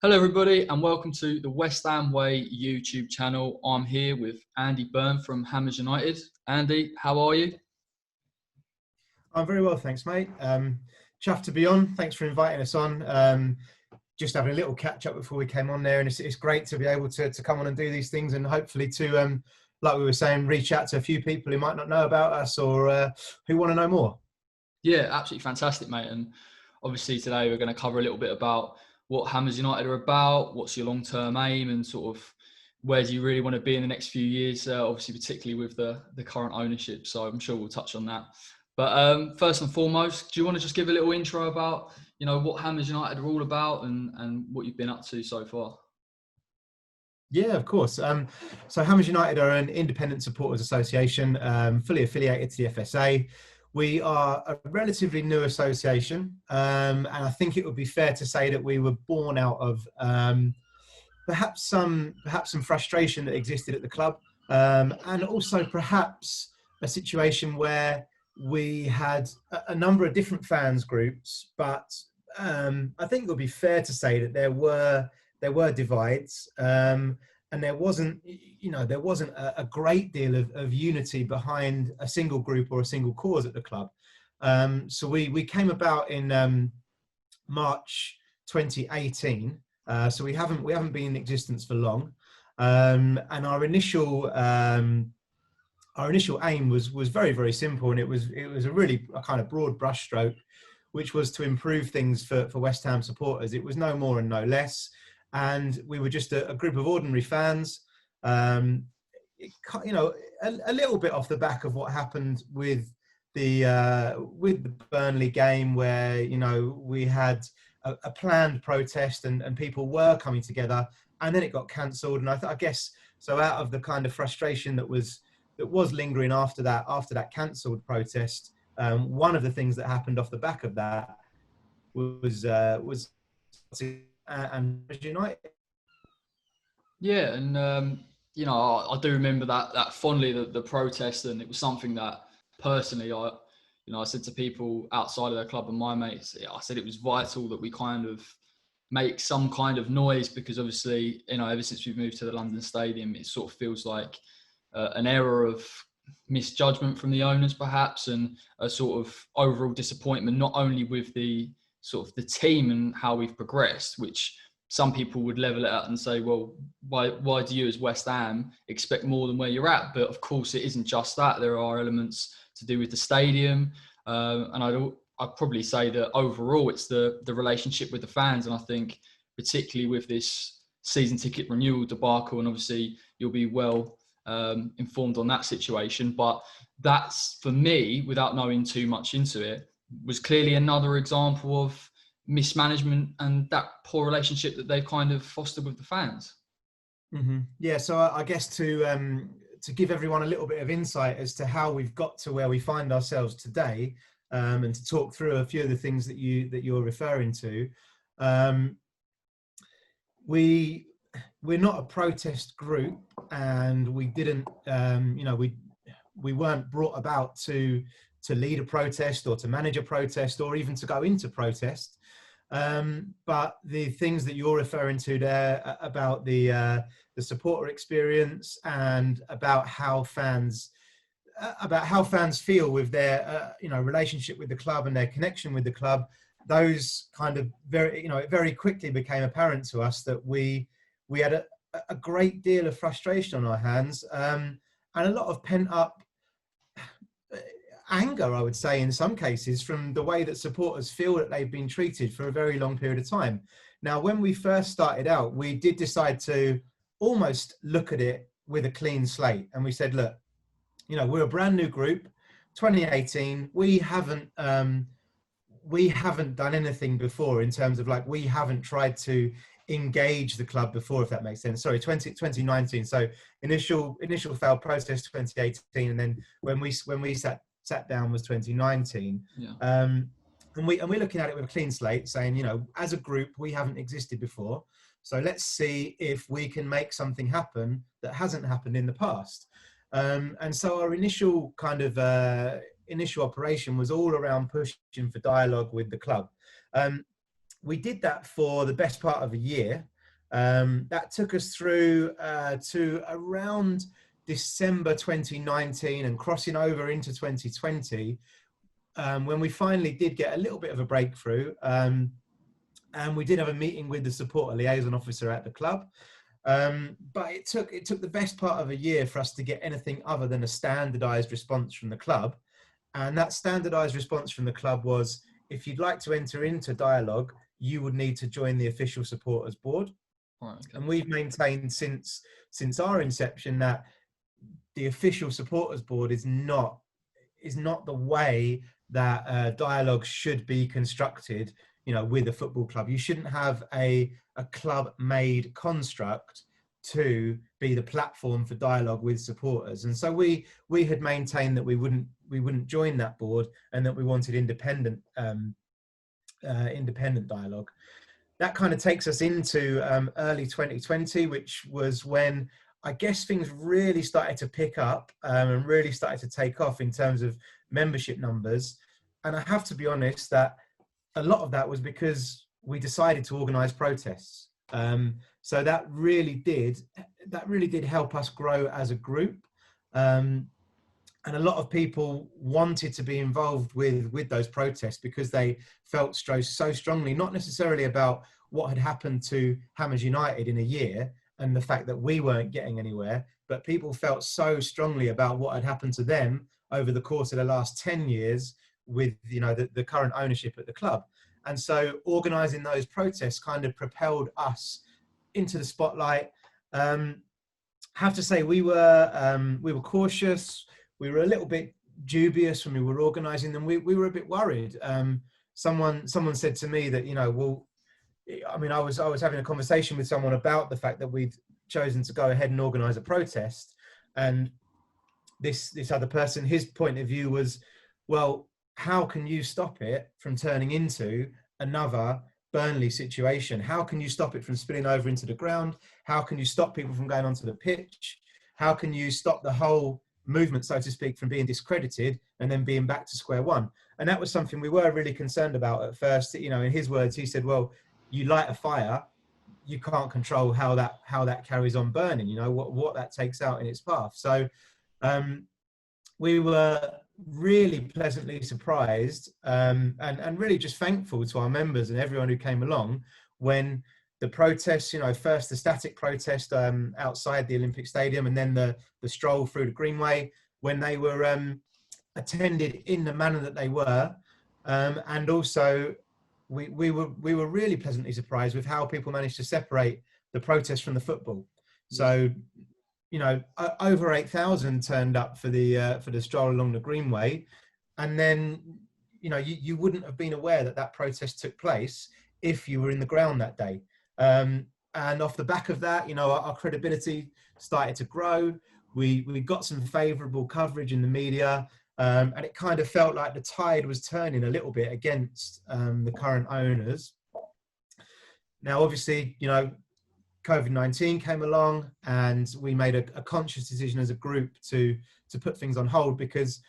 Hello, everybody, and welcome to the West Ham Way YouTube channel. I'm here with Andy Byrne from Hammers United. Andy, how are you? I'm very well, thanks, mate. Chuffed to be on. Thanks for inviting us on. Just having a little catch up before we came on there, and it's great to be able to come on and do these things, and hopefully to, like we were saying, reach out to a few people who might not know about us or who want to know more. Yeah, absolutely fantastic, mate. And obviously today we're going to cover a little bit about what Hammers United are about, what's your long-term aim, and sort of where do you really want to be in the next few years, obviously particularly with the current ownership. So I'm sure we'll touch on that. But first and foremost, do you want to just give a little intro about, what Hammers United are all about and what you've been up to so far? Yeah, of course. So Hammers United are an independent supporters association, fully affiliated to the FSA. We are a relatively new association, and I think it would be fair to say that we were born out of perhaps some frustration that existed at the club, and also perhaps a situation where we had a number of different fans groups, but I think it would be fair to say that there were divides, and there wasn't a great deal of unity behind a single group or a single cause at the club. So we came about in March 2018. So we haven't been in existence for long, and our initial aim was very, very simple, and it was a kind of broad brushstroke, which was to improve things for West Ham supporters. It was no more and no less, and we were just a group of ordinary fans. A little bit off the back of what happened with the Burnley game, where we had a planned protest and people were coming together, and then it got cancelled. And I guess so, out of the kind of frustration that was lingering after that cancelled protest, one of the things that happened off the back of that was and United. Yeah, and I do remember that fondly, the protest, and it was something that personally I said to people outside of the club and my mates, I said it was vital that we kind of make some kind of noise, because obviously, ever since we've moved to the London Stadium, it sort of feels like an era of misjudgment from the owners, perhaps, and a sort of overall disappointment, not only with the sort of the team and how we've progressed, which some people would level it out and say, well, why do you as West Ham expect more than where you're at? But of course, it isn't just that. There are elements to do with the stadium. And I'd probably say that overall, it's the relationship with the fans. And I think particularly with this season ticket renewal debacle, and obviously you'll be well informed on that situation. But that's, for me, without knowing too much into it, was clearly another example of mismanagement and that poor relationship that they've kind of fostered with the fans. Mm-hmm. Yeah, so I guess to give everyone a little bit of insight as to how we've got to where we find ourselves today, and to talk through a few of the things that you're referring to, we're not a protest group, and we didn't, we weren't brought about to lead a protest or to manage a protest or even to go into protest. But the things that you're referring to there about the supporter experience and about how fans feel with their relationship with the club and their connection with the club, those kind of it very quickly became apparent to us that we had a great deal of frustration on our hands, and a lot of pent up anger, I would say, in some cases, from the way that supporters feel that they've been treated for a very long period of time. Now, when we first started out, we did decide to almost look at it with a clean slate, and we said, look, we're a brand new group, 2018. We haven't done anything before in terms of, like, we haven't tried to engage the club before, if that makes sense. Sorry, 2019. So initial failed process 2018, and then when we sat down was 2019. Yeah. And we're looking at it with a clean slate, saying, as a group, we haven't existed before. So let's see if we can make something happen that hasn't happened in the past. And so our initial kind of initial operation was all around pushing for dialogue with the club. we did that for the best part of a year. That took us through to around December 2019 and crossing over into 2020, when we finally did get a little bit of a breakthrough. And we did have a meeting with the supporter liaison officer at the club. But it took the best part of a year for us to get anything other than a standardized response from the club. And that standardized response from the club was, if you'd like to enter into dialogue, you would need to join the official supporters board. Right, okay. And we've maintained since our inception that the official supporters board is not the way that dialogue should be constructed, with a football club. You shouldn't have a club made construct to be the platform for dialogue with supporters. And so we had maintained that we wouldn't join that board, and that we wanted independent dialogue. That kind of takes us into early 2020, which was when I guess things really started to pick up and really started to take off in terms of membership numbers. And I have to be honest that a lot of that was because we decided to organise protests. So that really did help us grow as a group. And a lot of people wanted to be involved with those protests because they felt so strongly, not necessarily about what had happened to Hammers United in a year and the fact that we weren't getting anywhere, but people felt so strongly about what had happened to them over the course of the last 10 years with the current ownership at the club. And so organising those protests kind of propelled us into the spotlight. Have to say we were cautious. We were a little bit dubious when we were organising them. We were a bit worried. Someone said to me that, I was having a conversation with someone about the fact that we'd chosen to go ahead and organise a protest, and this other person, his point of view was, well, how can you stop it from turning into another Burnley situation? How can you stop it from spilling over into the ground? How can you stop people from going onto the pitch? How can you stop the whole movement, so to speak, from being discredited and then being back to square one? And that was something we were really concerned about at first. In his words, he said, well, you light a fire, you can't control how that carries on burning, what that takes out in its path. So we were really pleasantly surprised and really just thankful to our members and everyone who came along when the protests, first the static protest outside the Olympic Stadium, and then the stroll through the Greenway, when they were attended in the manner that they were. And also we were really pleasantly surprised with how people managed to separate the protest from the football. So, over 8,000 turned up for the stroll along the Greenway, and then you wouldn't have been aware that protest took place if you were in the ground that day. And off the back of that, our credibility started to grow. We got some favourable coverage in the media, and it kind of felt like the tide was turning a little bit against the current owners. Now, obviously, COVID-19 came along, and we made a conscious decision as a group to put things on hold because,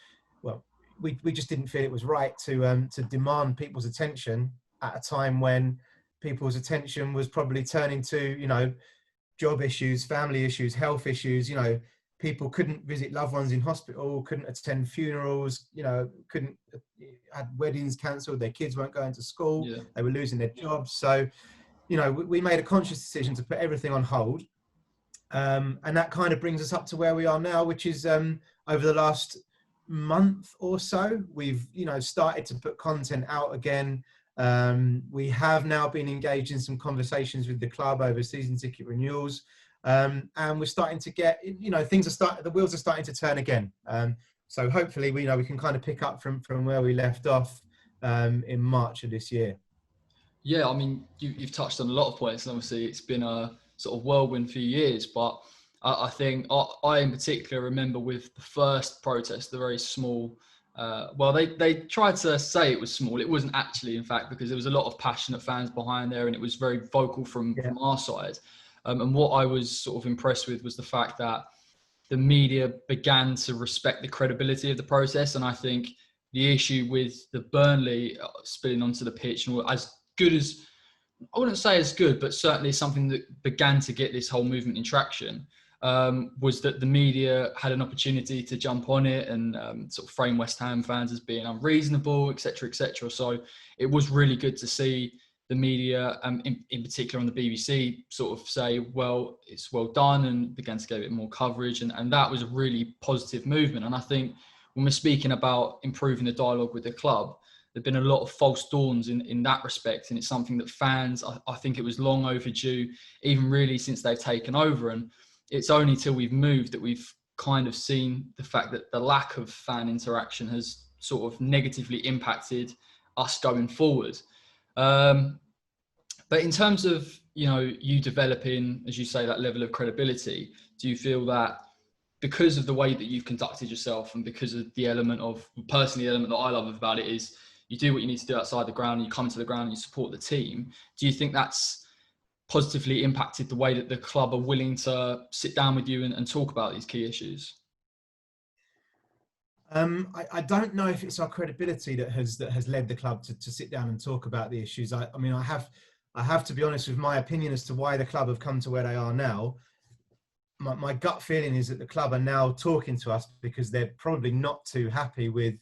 well, we just didn't feel it was right to demand people's attention at a time when people's attention was probably turning to, job issues, family issues, health issues. People couldn't visit loved ones in hospital, couldn't attend funerals, had weddings cancelled, their kids weren't going to school, They were losing their jobs. So, we made a conscious decision to put everything on hold. And that kind of brings us up to where we are now, which is over the last month or so, we've, started to put content out again. We have now been engaged in some conversations with the club over season ticket renewals. And we're starting to get, the wheels are starting to turn again. So hopefully, we can kind of pick up from where we left off in March of this year. Yeah, I mean, you've touched on a lot of points, and obviously it's been a sort of whirlwind few years, but I think I in particular remember with the first protest, the very small, they tried to say it was small. It wasn't actually, in fact, because there was a lot of passionate fans behind there, and it was very vocal from our side. And what I was sort of impressed with was the fact that the media began to respect the credibility of the process. And I think the issue with the Burnley spilling onto the pitch, and as good as I wouldn't say as good, but certainly something that began to get this whole movement in traction, was that the media had an opportunity to jump on it and sort of frame West Ham fans as being unreasonable, etc., etc. So it was really good to see the media, in particular on the BBC, sort of say, well, it's well done, and began to get a bit more coverage. And that was a really positive movement. And I think when we're speaking about improving the dialogue with the club, there've been a lot of false dawns in that respect. And it's something that fans, I think it was long overdue, even really since they've taken over. And it's only till we've moved that we've kind of seen the fact that the lack of fan interaction has sort of negatively impacted us going forward. But in terms of, you developing, as you say, that level of credibility, do you feel that because of the way that you've conducted yourself, and because of the element that I love about it is you do what you need to do outside the ground, and you come into the ground and you support the team, do you think that's positively impacted the way that the club are willing to sit down with you and talk about these key issues? I don't know if it's our credibility that has led the club to sit down and talk about the issues. I mean, I have to be honest with my opinion as to why the club have come to where they are now. My gut feeling is that the club are now talking to us because they're probably not too happy with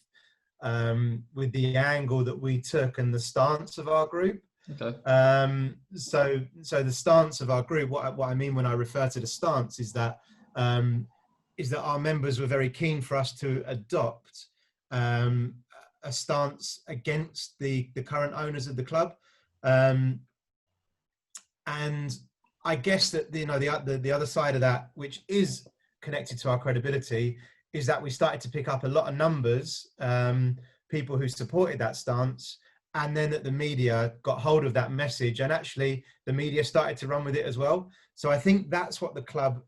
the angle that we took and the stance of our group. Okay. So the stance of our group, what I mean when I refer to the stance is that our members were very keen for us to adopt a stance against the current owners of the club, and I guess that the other side of that, which is connected to our credibility, is that we started to pick up a lot of numbers, people who supported that stance, and then that the media got hold of that message, and actually the media started to run with it as well. So I think that's what the club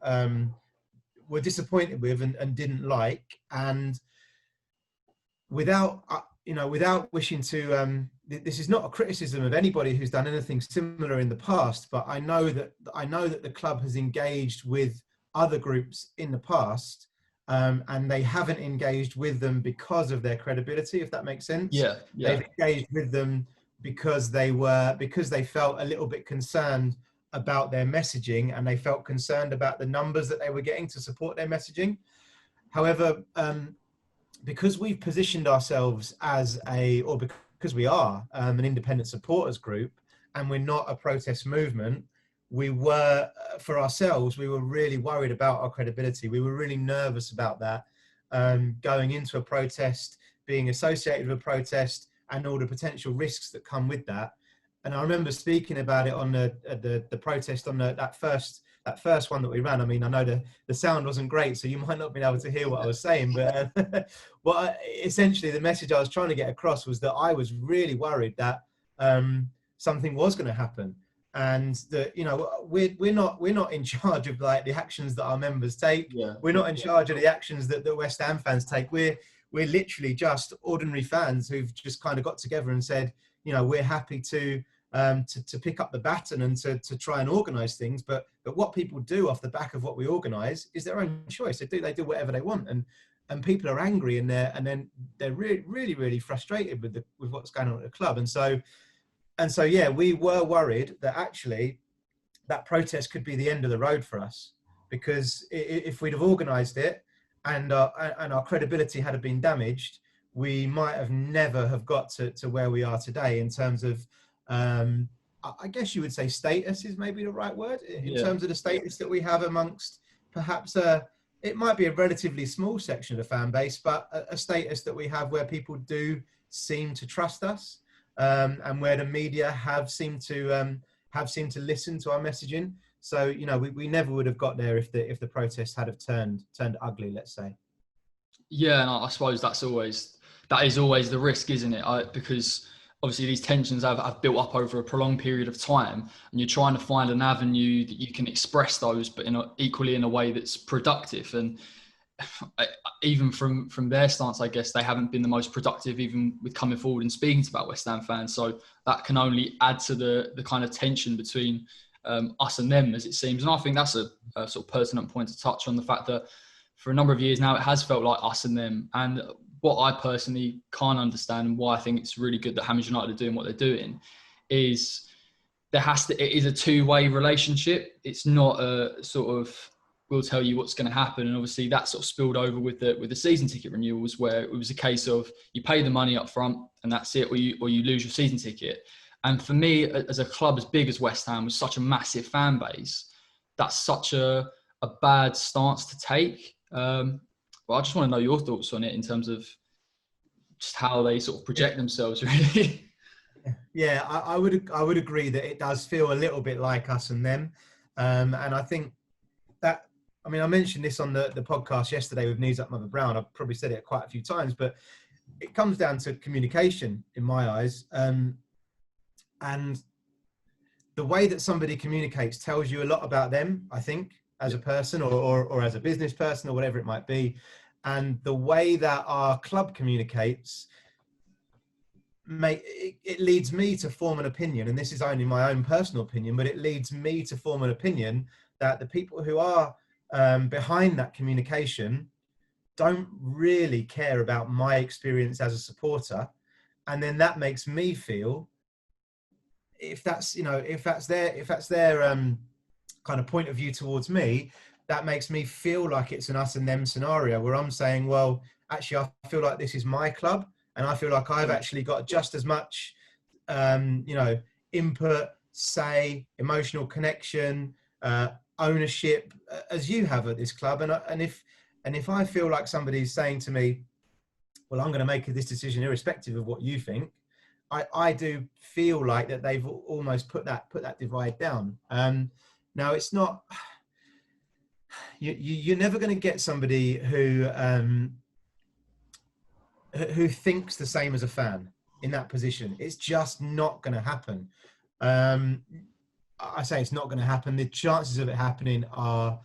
were disappointed with and didn't like. And without wishing to, this is not a criticism of anybody who's done anything similar in the past, but I know that the club has engaged with other groups in the past, and they haven't engaged with them because of their credibility, if that makes sense. Yeah. They've engaged with them because they felt a little bit concerned about their messaging, and they felt concerned about the numbers that they were getting to support their messaging. However, because we've positioned ourselves because we are an independent supporters group, and we're not a protest movement, we were really worried about our credibility. We were really nervous about that, going into a protest, being associated with a protest, and all the potential risks that come with that. And I remember speaking about it on the protest on that first one that we ran. I mean, I know the sound wasn't great, so you might not be able to hear what I was saying, but essentially the message I was trying to get across was that I was really worried that something was going to happen, and that we're not in charge of like the actions that our members take. Yeah. We're not in charge of the actions that the West Ham fans take. We're literally just ordinary fans who've just kind of got together and said, we're happy to pick up the baton and to try and organise things, but what people do off the back of what we organise is their own choice. They do whatever they want, and people are angry, and they're really, really, really frustrated with what's going on at the club, and so yeah, we were worried that actually that protest could be the end of the road for us, because if we'd have organised it and our credibility had been damaged, we might have never have got to where we are today in terms of, I guess you would say status is maybe the right word, in terms of the status that we have amongst perhaps it might be a relatively small section of the fan base, but a status that we have where people do seem to trust us, and where the media have seemed to listen to our messaging. So we never would have got there if the protest had have turned ugly, let's say. Yeah, and I suppose that is always the risk, isn't it? Because obviously these tensions have built up over a prolonged period of time, and you're trying to find an avenue that you can express those, but equally in a way that's productive. And even from their stance, I guess they haven't been the most productive, even with coming forward and speaking about West Ham fans. So that can only add to the kind of tension between us and them, as it seems. And I think that's a sort of pertinent point to touch on, the fact that for a number of years now, it has felt like us and them. And what I personally can't understand, and why I think it's really good that Hammers United are doing what they're doing, is it is a two-way relationship. It's not a sort of, we'll tell you what's going to happen. And obviously that sort of spilled over with the season ticket renewals, where it was a case of you pay the money up front and that's it, or you lose your season ticket. And for me, as a club as big as West Ham, with such a massive fan base, that's such a bad stance to take. Well, I just want to know your thoughts on it in terms of just how they sort of project themselves, really. Yeah, I would agree that it does feel a little bit like us and them, and I think that, I mean, I mentioned this on the podcast yesterday with Knees Up Mother Brown. I've probably said it quite a few times, but it comes down to communication in my eyes, and the way that somebody communicates tells you a lot about them, I think, as a person or as a business person or whatever it might be. And the way that our club communicates, it leads me to form an opinion, and this is only my own personal opinion, but it leads me to form an opinion that the people who are behind that communication don't really care about my experience as a supporter. And then that makes me feel, if that's their kind of point of view towards me, that makes me feel like it's an us and them scenario, where I'm saying, well, actually, I feel like this is my club, and I feel like I've actually got just as much, input, say, emotional connection, ownership as you have at this club. And if I feel like somebody's saying to me, well, I'm going to make this decision irrespective of what you think, I do feel like that they've almost put that divide down. Now, it's not, you're never going to get somebody who thinks the same as a fan in that position. It's just not going to happen. I say it's not going to happen. The chances of it happening are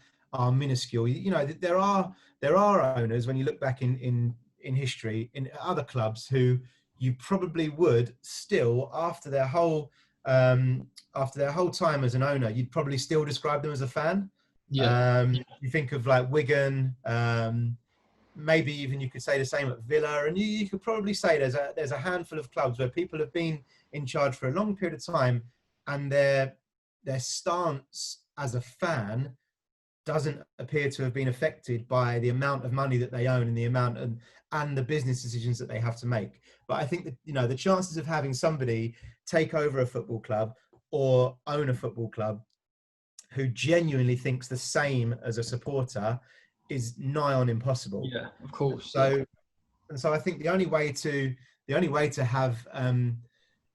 minuscule. You know, there are owners, when you look back in history, in other clubs, who you probably would still, after their whole time as an owner, you'd probably still describe them as a fan. You think of like Wigan, maybe even you could say the same at Villa, and you could probably say there's a handful of clubs where people have been in charge for a long period of time, and their stance as a fan doesn't appear to have been affected by the amount of money that they own and the amount and the business decisions that they have to make. But I think that, you know, the chances of having somebody take over a football club or own a football club who genuinely thinks the same as a supporter is nigh on impossible. Yeah, of course. So I think the only way to have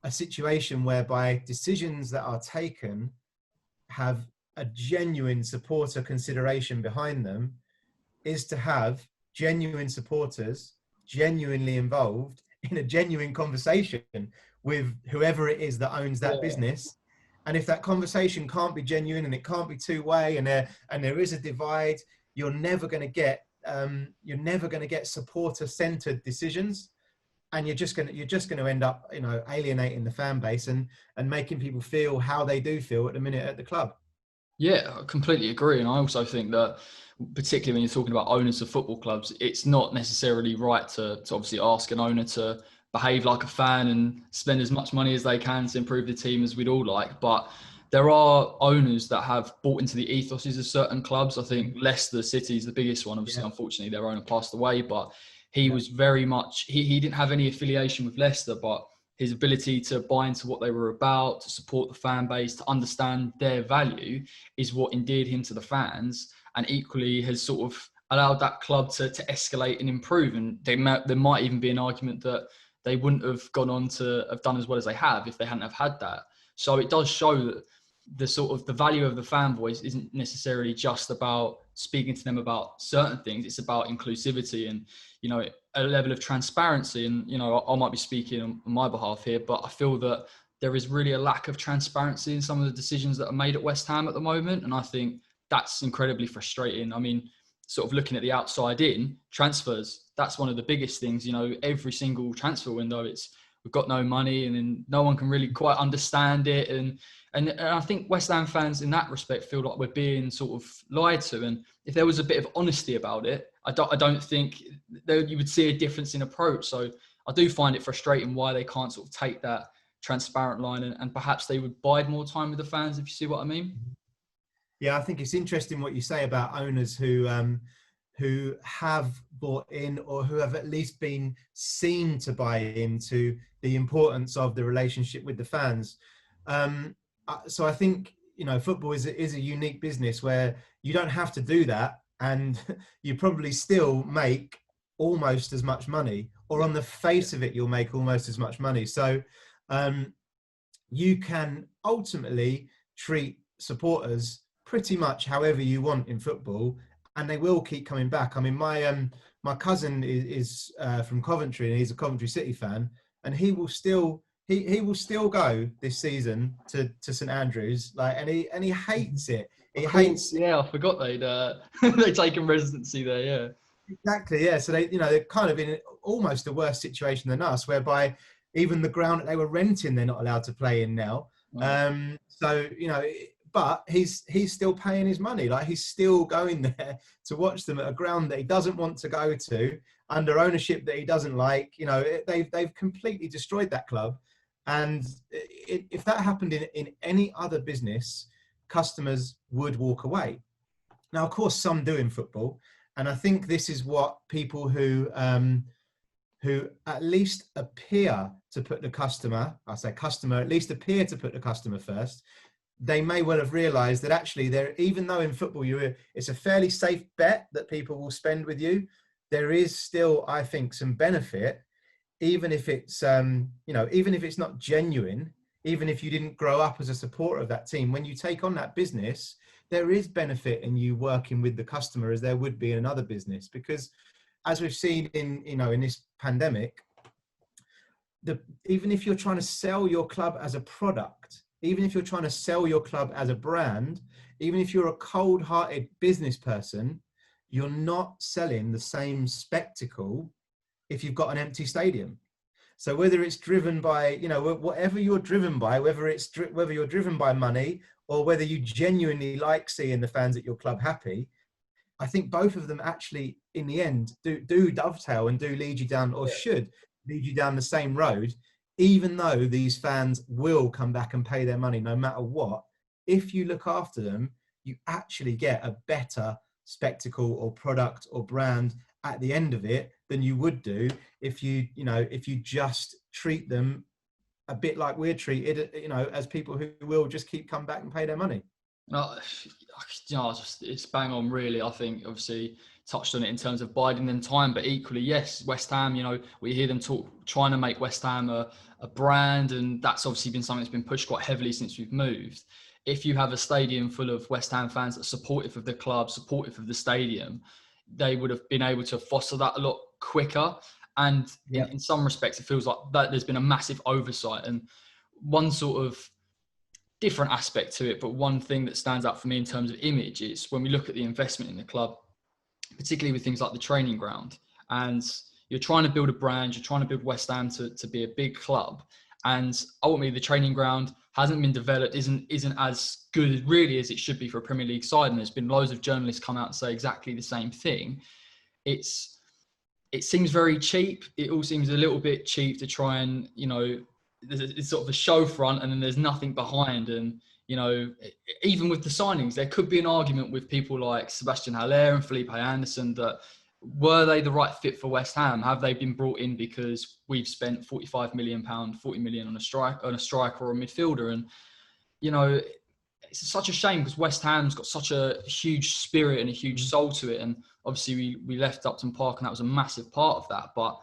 a situation whereby decisions that are taken have a genuine supporter consideration behind them is to have genuine supporters genuinely involved in a genuine conversation with whoever it is that owns that business. And if that conversation can't be genuine and it can't be two-way, and there is a divide, you're never going to get supporter-centered decisions, and you're just going to end up, you know, alienating the fan base and making people feel how they do feel at the minute at the club. Yeah, I completely agree. And I also think that, particularly when you're talking about owners of football clubs, it's not necessarily right to obviously ask an owner to behave like a fan and spend as much money as they can to improve the team as we'd all like. But there are owners that have bought into the ethoses of certain clubs. I think Leicester City is the biggest one. Obviously, unfortunately, their owner passed away, but he was very much, he didn't have any affiliation with Leicester, but his ability to buy into what they were about, to support the fan base, to understand their value is what endeared him to the fans, and equally has sort of allowed that club to escalate and improve. And there might even be an argument that they wouldn't have gone on to have done as well as they have if they hadn't have had that. So it does show that the sort of the value of the fan voice isn't necessarily just about speaking to them about certain things. It's about inclusivity and, you know, a level of transparency. And, you know, I might be speaking on my behalf here, but I feel that there is really a lack of transparency in some of the decisions that are made at West Ham at the moment. And I think that's incredibly frustrating. I mean, sort of looking at the outside in, transfers, that's one of the biggest things. You know, every single transfer window, we've got no money, and then no one can really quite understand it. And I think West Ham fans in that respect feel like we're being sort of lied to. And if there was a bit of honesty about it, I don't think you would see a difference in approach. So I do find it frustrating why they can't sort of take that transparent line, and perhaps they would bide more time with the fans, if you see what I mean. Yeah, I think it's interesting what you say about owners who have bought in, or who have at least been seen to buy into the importance of the relationship with the fans. So I think, you know, football is a unique business where you don't have to do that, and you probably still make almost as much money, or on the face of it, you'll make almost as much money. So you can ultimately treat supporters pretty much however you want in football, and they will keep coming back. I mean, my cousin is from Coventry, and he's a Coventry City fan, and he will still go this season to St Andrews, like, and he hates it. He hates. Yeah, I forgot they taken residency there. Yeah, exactly. Yeah, so they're kind of in almost a worse situation than us, whereby even the ground that they were renting, they're not allowed to play in now. Wow. So but he's still paying his money. Like, he's still going there to watch them at a ground that he doesn't want to go to, under ownership that he doesn't like. You know, they've completely destroyed that club. And if that happened in any other business, customers would walk away. Now, of course, some do in football, and I think this is what people who at least appear to put the customer, I say customer, at least appear to put the customer first. They may well have realised that actually, even though in football it's a fairly safe bet that people will spend with you, there is still, I think, some benefit, even if it's even if it's not genuine, even if you didn't grow up as a supporter of that team. When you take on that business, there is benefit in you working with the customer, as there would be in another business, because as we've seen in this pandemic, even if you're trying to sell your club as a product, even if you're trying to sell your club as a brand, even if you're a cold-hearted business person, you're not selling the same spectacle if you've got an empty stadium. So whether it's driven by, whatever you're driven by, whether you're driven by money, or whether you genuinely like seeing the fans at your club happy, I think both of them actually, in the end, do dovetail and do lead you down, or should lead you down the same road. Even though these fans will come back and pay their money no matter what, if you look after them, you actually get a better spectacle or product or brand at the end of it than you would do if you just treat them a bit like we're treated, as people who will just keep coming back and pay their money. It's bang on, really. I think obviously touched on it in terms of biding them time, but equally, yes, West Ham, we hear them trying to make West Ham a brand, and that's obviously been something that's been pushed quite heavily since we've moved. If you have a stadium full of West Ham fans that are supportive of the club, supportive of the stadium, they would have been able to foster that a lot quicker. And in some respects, it feels like that there's been a massive oversight. And one sort of different aspect to it, but one thing that stands out for me in terms of image is when we look at the investment in the club, particularly with things like the training ground, and you're trying to build a brand, you're trying to build West Ham to be a big club, and ultimately the training ground hasn't been developed, isn't as good really as it should be for a Premier League side. And there's been loads of journalists come out and say exactly the same thing. It seems very cheap. It all seems a little bit cheap to try and, it's sort of a show front and then there's nothing behind. And, even with the signings, there could be an argument with people like Sebastian Haller and Felipe Anderson that were they the right fit for West Ham? Have they been brought in because we've spent £45 million, 40 million on a striker or a midfielder? And, it's such a shame because West Ham's got such a huge spirit and a huge soul to it. And obviously we left Upton Park and that was a massive part of that. But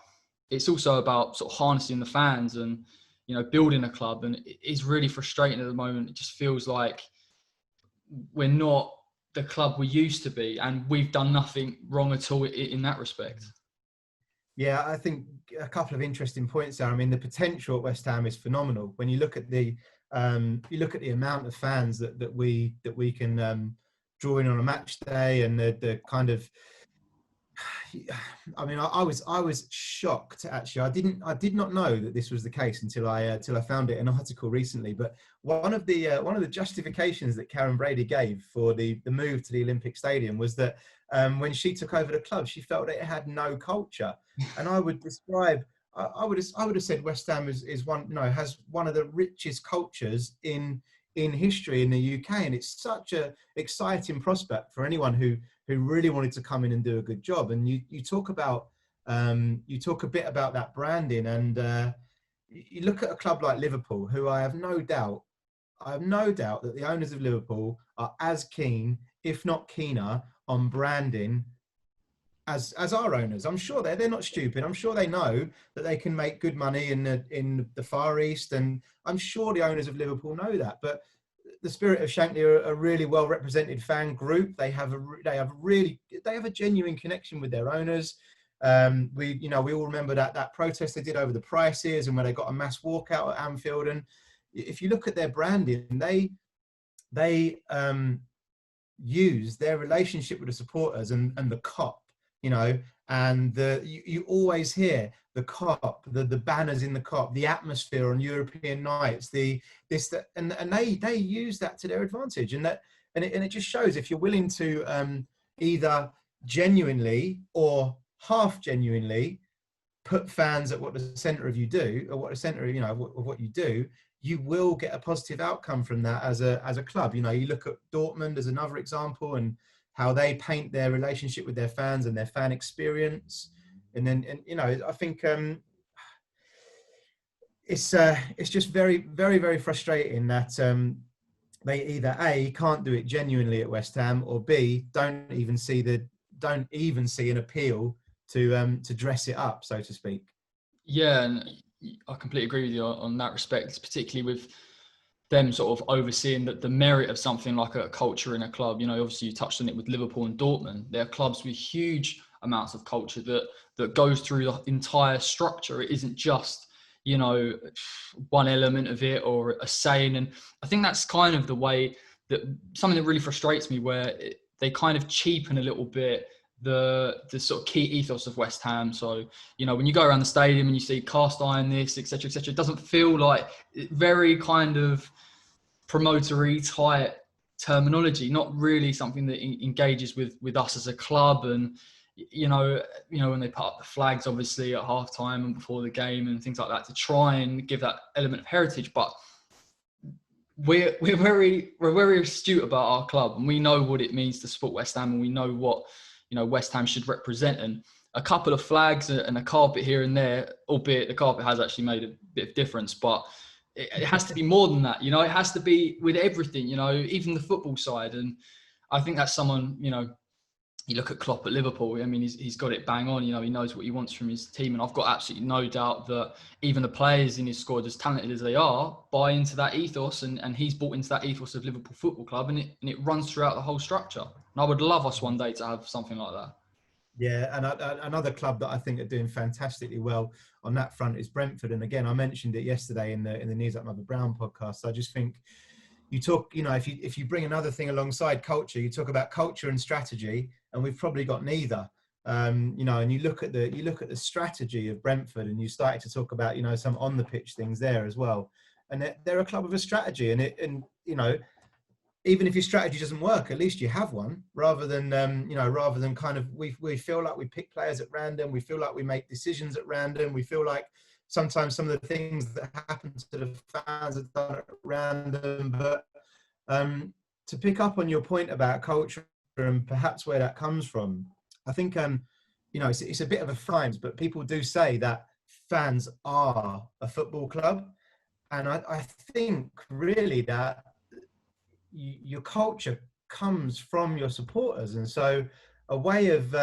it's also about sort of harnessing the fans and, building a club. And it is really frustrating at the moment. It just feels like we're not the club we used to be, and we've done nothing wrong at all in that respect. Yeah, I think a couple of interesting points there. I mean, the potential at West Ham is phenomenal. When you look at the amount of fans that we can draw in on a match day, and the kind of, I mean, I was shocked actually. I did not know that this was the case until I found it in an article recently. But one of the justifications that Karen Brady gave for the move to the Olympic Stadium was that when she took over the club, she felt that it had no culture. And I would describe I would have said West Ham is one, has one of the richest cultures in history in the UK, and it's such a exciting prospect for anyone who really wanted to come in and do a good job. And you talk about you talk a bit about that branding, and you look at a club like Liverpool, who I have no doubt that the owners of Liverpool are as keen, if not keener, on branding as our owners. I'm sure they're not stupid. I'm sure they know that they can make good money in the Far East, and I'm sure the owners of Liverpool know that. But the Spirit of Shankly are a really well represented fan group. They have a genuine connection with their owners. We all remember that protest they did over the prices, and when they got a mass walkout at Anfield. And if you look at their branding, they use their relationship with the supporters and the cop, and you always hear the cop, the banners in the cop, the atmosphere on European nights, and they use that to their advantage, and it just shows, if you're willing to either genuinely or half genuinely put fans at what the center of you do, or what the center of what you do, you will get a positive outcome from that as a club. You look at Dortmund as another example, and how they paint their relationship with their fans and their fan experience. And I think it's just very, very, very frustrating that they either A, can't do it genuinely at West Ham, or B, don't even see an appeal to dress it up, so to speak. Yeah, and I completely agree with you on that respect, particularly with them sort of overseeing the merit of something like a culture in a club. Obviously you touched on it with Liverpool and Dortmund. They're clubs with huge amounts of culture that goes through the entire structure. It isn't just, one element of it or a saying. And I think that's kind of the way that something that really frustrates me, where they kind of cheapen a little bit the sort of key ethos of West Ham. So, when you go around the stadium and you see cast iron this, etc., etc., it doesn't feel like very kind of promotory type terminology, not really something that engages with us as a club. And when they put up the flags, obviously at halftime and before the game and things like that, to try and give that element of heritage. But we're very astute about our club, and we know what it means to support West Ham, and we know what West Ham should represent. And a couple of flags and a carpet here and there, albeit the carpet has actually made a bit of difference, but it has to be more than that. It has to be with everything, even the football side. And I think that's someone, you look at Klopp at Liverpool, I mean, he's got it bang on. He knows what he wants from his team. And I've got absolutely no doubt that even the players in his squad, as talented as they are, buy into that ethos. And he's bought into that ethos of Liverpool Football Club, and it runs throughout the whole structure. And I would love us one day to have something like that. Yeah, and another club that I think are doing fantastically well on that front is Brentford. And again, I mentioned it yesterday in the Knees Up Mother Brown podcast. So I just think you talk, if you bring another thing alongside culture, you talk about culture and strategy, and we've probably got neither. And you look at the strategy of Brentford, and you started to talk about some on the pitch things there as well. And they're a club with a strategy, and even if your strategy doesn't work, at least you have one, rather than kind of, we feel like we pick players at random. We feel like we make decisions at random. We feel like sometimes some of the things that happen to the fans are done at random. But to pick up on your point about culture and perhaps where that comes from, I think, it's a bit of a frame, but people do say that fans are a football club. And I think really that your culture comes from your supporters, and so a way of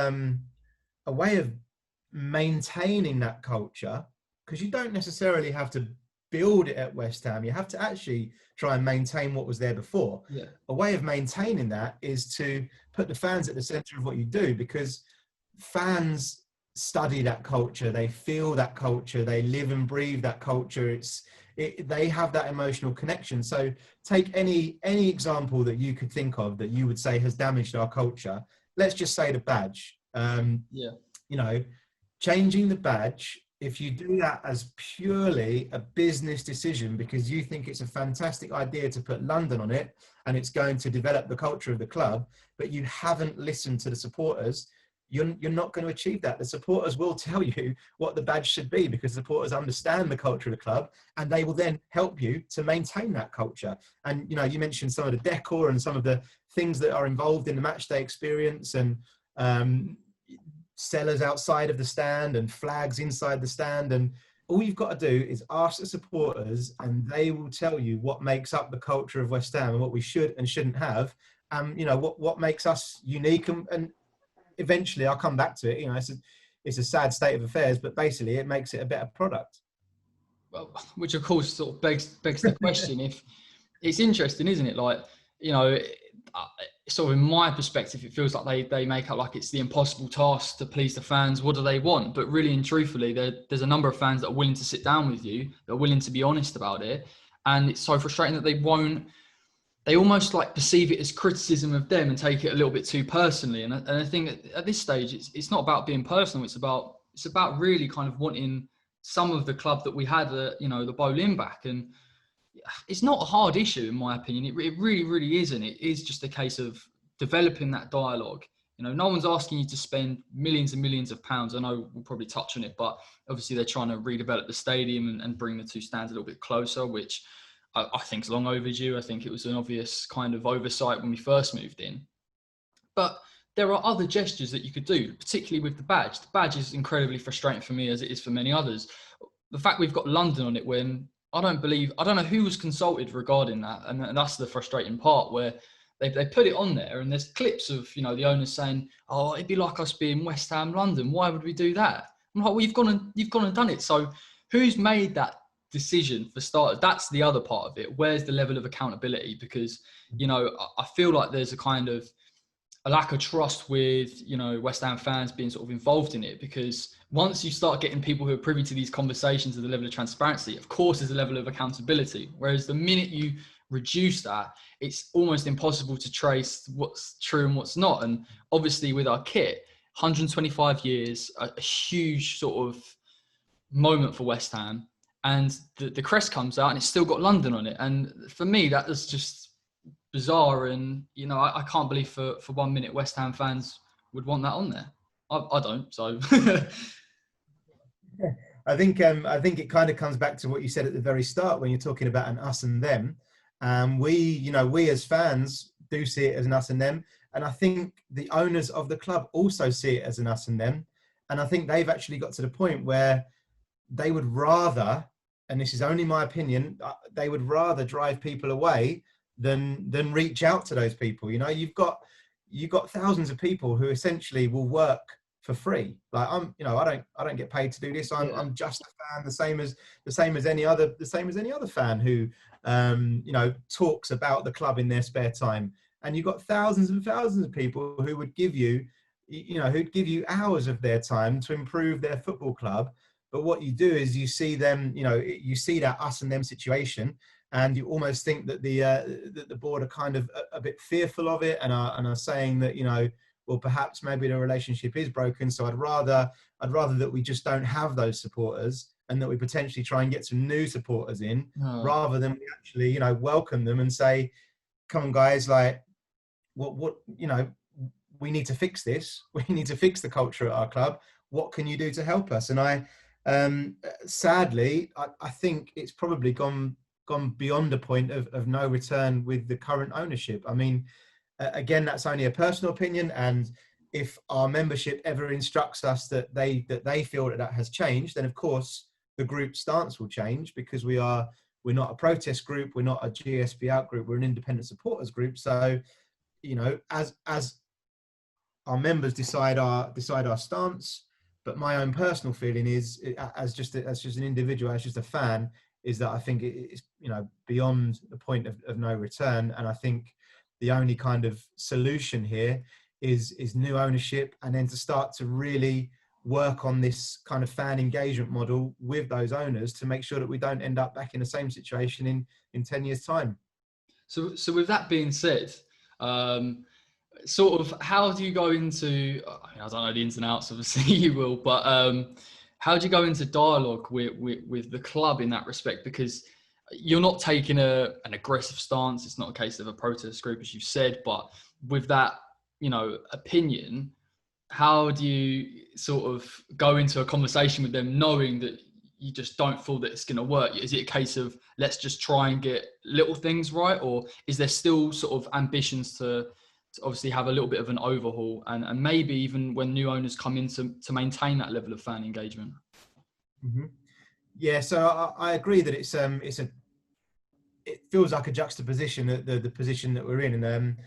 maintaining that culture, because you don't necessarily have to build it at West Ham, you have to actually try and maintain what was there before. Yeah. A way of maintaining that is to put the fans at the center of what you do, because fans study that culture, they feel that culture, they live and breathe that culture. They have that emotional connection. So take any example that you could think of that you would say has damaged our culture. Let's just say the badge. Changing the badge, if you do that as purely a business decision because you think it's a fantastic idea to put London on it and it's going to develop the culture of the club, but you haven't listened to the supporters, you're not going to achieve that. The supporters will tell you what the badge should be, because supporters understand the culture of the club, and they will then help you to maintain that culture. And, you know, you mentioned some of the decor and some of the things that are involved in the match day experience, and sellers outside of the stand and flags inside the stand. And all you've got to do is ask the supporters, and they will tell you what makes up the culture of West Ham and what we should and shouldn't have. You know, what makes us unique. And eventually I'll come back to it. You know, it's a sad state of affairs, but basically it makes it a better product. Well, which of course sort of begs the question. If it's interesting, isn't it? Like, you know, sort of in my perspective, it feels like they make out like it's the impossible task to please the fans. What do they want? But really and truthfully, there's a number of fans that are willing to sit down with you, that are willing to be honest about it. And it's so frustrating that they almost like perceive it as criticism of them and take it a little bit too personally. And I think at this stage, it's not about being personal. It's about really kind of wanting some of the club that we had, you know, the Boleyn back. And it's not a hard issue, in my opinion. It really, really isn't. It is just a case of developing that dialogue. You know, no one's asking you to spend millions and millions of pounds. I know we'll probably touch on it, but obviously they're trying to redevelop the stadium and bring the two stands a little bit closer, which I think is long overdue. I think it was an obvious kind of oversight when we first moved in. But there are other gestures that you could do, particularly with the badge. The badge is incredibly frustrating for me, as it is for many others. The fact we've got London on it, when I don't know who was consulted regarding that. And that's the frustrating part, where they put it on there and there's clips of, you know, the owners saying, oh, it'd be like us being West Ham London. Why would we do that? I'm like, well, you've gone and done it. So who's made that decision for starters? That's the other part of it. Where's the level of accountability? Because, you know, I feel like there's a kind of a lack of trust with, you know, West Ham fans being sort of involved in it, because once you start getting people who are privy to these conversations at the level of transparency, of course there's a level of accountability. Whereas the minute you reduce that, it's almost impossible to trace what's true and what's not. And obviously with our kit, 125 years, a huge sort of moment for West Ham, and the crest comes out and it's still got London on it. And for me, that is just bizarre. And, you know, I can't believe for 1 minute West Ham fans would want that on there. I don't, so. I think it kind of comes back to what you said at the very start when you're talking about an us and them. We as fans do see it as an us and them. And I think the owners of the club also see it as an us and them. And I think they've actually got to the point where they would rather, and this is only my opinion, they would rather drive people away than reach out to those people. You know, you've got thousands of people who essentially will work for free. Like I don't get paid to do this. I'm just a fan, the same as any other fan who talks about the club in their spare time. And you've got thousands and thousands of people who would give you hours of their time to improve their football club. But what you do is you see them, you see that us and them situation, and you almost think that the board are kind of a bit fearful of it and are saying that, well, perhaps maybe the relationship is broken. So I'd rather that we just don't have those supporters, and that we potentially try and get some new supporters in, rather than we actually, welcome them and say, come on guys, like what we need to fix this. We need to fix the culture at our club. What can you do to help us? And sadly, I think it's probably gone beyond a point of no return with the current ownership. I mean, again, that's only a personal opinion, and if our membership ever instructs us that they feel that has changed, then of course the group stance will change, because we're not a protest group, we're not a GSB out group, we're an independent supporters group. So, as our members decide our stance, but my own personal feeling is, as just an individual, as just a fan, is that I think it's beyond the point of no return. And I think the only kind of solution here is new ownership, and then to start to really work on this kind of fan engagement model with those owners to make sure that we don't end up back in the same situation in 10 years' time. So with that being said, sort of how do you go into, I don't know the ins and outs, obviously you will, but how do you go into dialogue with the club in that respect? Because you're not taking an aggressive stance. It's not a case of a protest group, as you've said, but with that, opinion, how do you sort of go into a conversation with them knowing that you just don't feel that it's going to work? Is it a case of let's just try and get little things right, or is there still sort of ambitions to obviously have a little bit of an overhaul, and maybe even when new owners come in to maintain that level of fan engagement? Mm-hmm. Yeah, so I agree that it feels like a juxtaposition at the position that we're in, and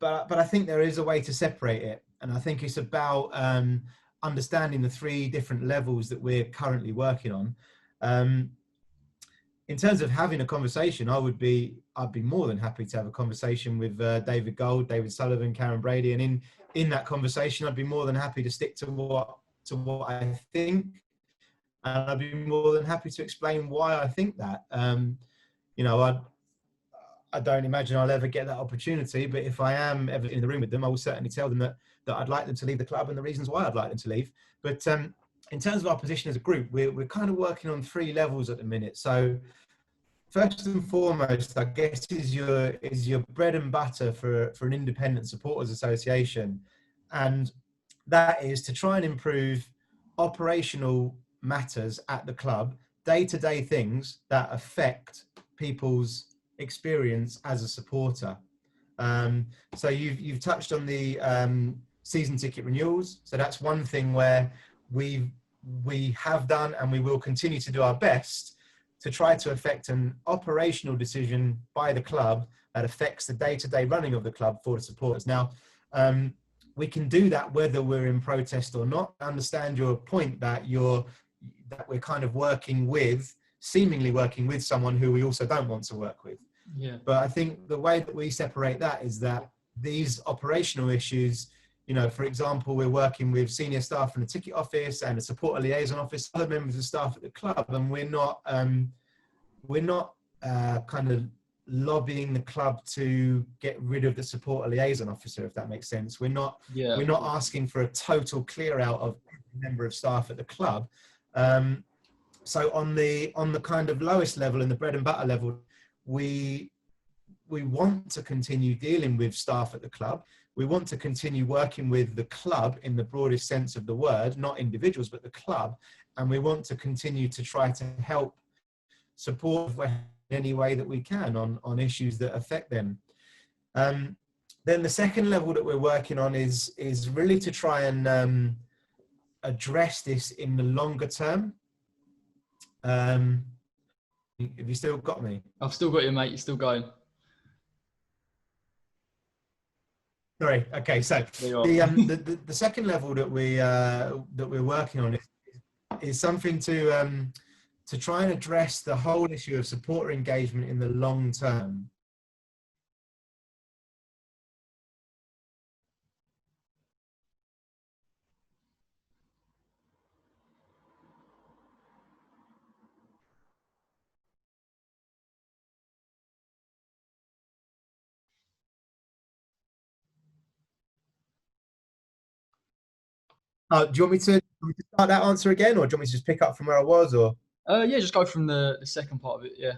but I think there is a way to separate it, and I think it's about understanding the three different levels that we're currently working on. In terms of having a conversation, I'd be more than happy to have a conversation with David Gold, David Sullivan, Karen Brady, and in that conversation, I'd be more than happy to stick to what I think, and I'd be more than happy to explain why I think that. I don't imagine I'll ever get that opportunity, but if I am ever in the room with them, I will certainly tell them that I'd like them to leave the club and the reasons why I'd like them to leave. But in terms of our position as a group, we're kind of working on three levels at the minute. So first and foremost, I guess is your bread and butter for an independent supporters association, and that is to try and improve operational matters at the club, day-to-day things that affect people's experience as a supporter. So you've touched on the season ticket renewals. So that's one thing where we have done and we will continue to do our best to try to affect an operational decision by the club that affects the day-to-day running of the club for the supporters. Now, we can do that whether we're in protest or not. I understand your point that we're kind of seemingly working with someone who we also don't want to work with. Yeah. But I think the way that we separate that is that these operational issues, for example, we're working with senior staff in the ticket office and the supporter liaison office, other members of staff at the club, and we're not kind of lobbying the club to get rid of the supporter liaison officer, if that makes sense. We're not asking for a total clear out of every member of staff at the club. So on the kind of lowest level, in the bread and butter level, we want to continue dealing with staff at the club. We want to continue working with the club in the broadest sense of the word, not individuals, but the club. And we want to continue to try to help support in any way that we can on issues that affect them. Then the second level that we're working on is really to try and address this in the longer term. Have you still got me? I've still got you, mate. You're still going. Sorry. Okay. So the second level that we're working on is something to try and address the whole issue of supporter engagement in the long term. Do you want me to start that answer again, or do you want me to just pick up from where I was, or? Yeah, just go from the second part of it. Yeah.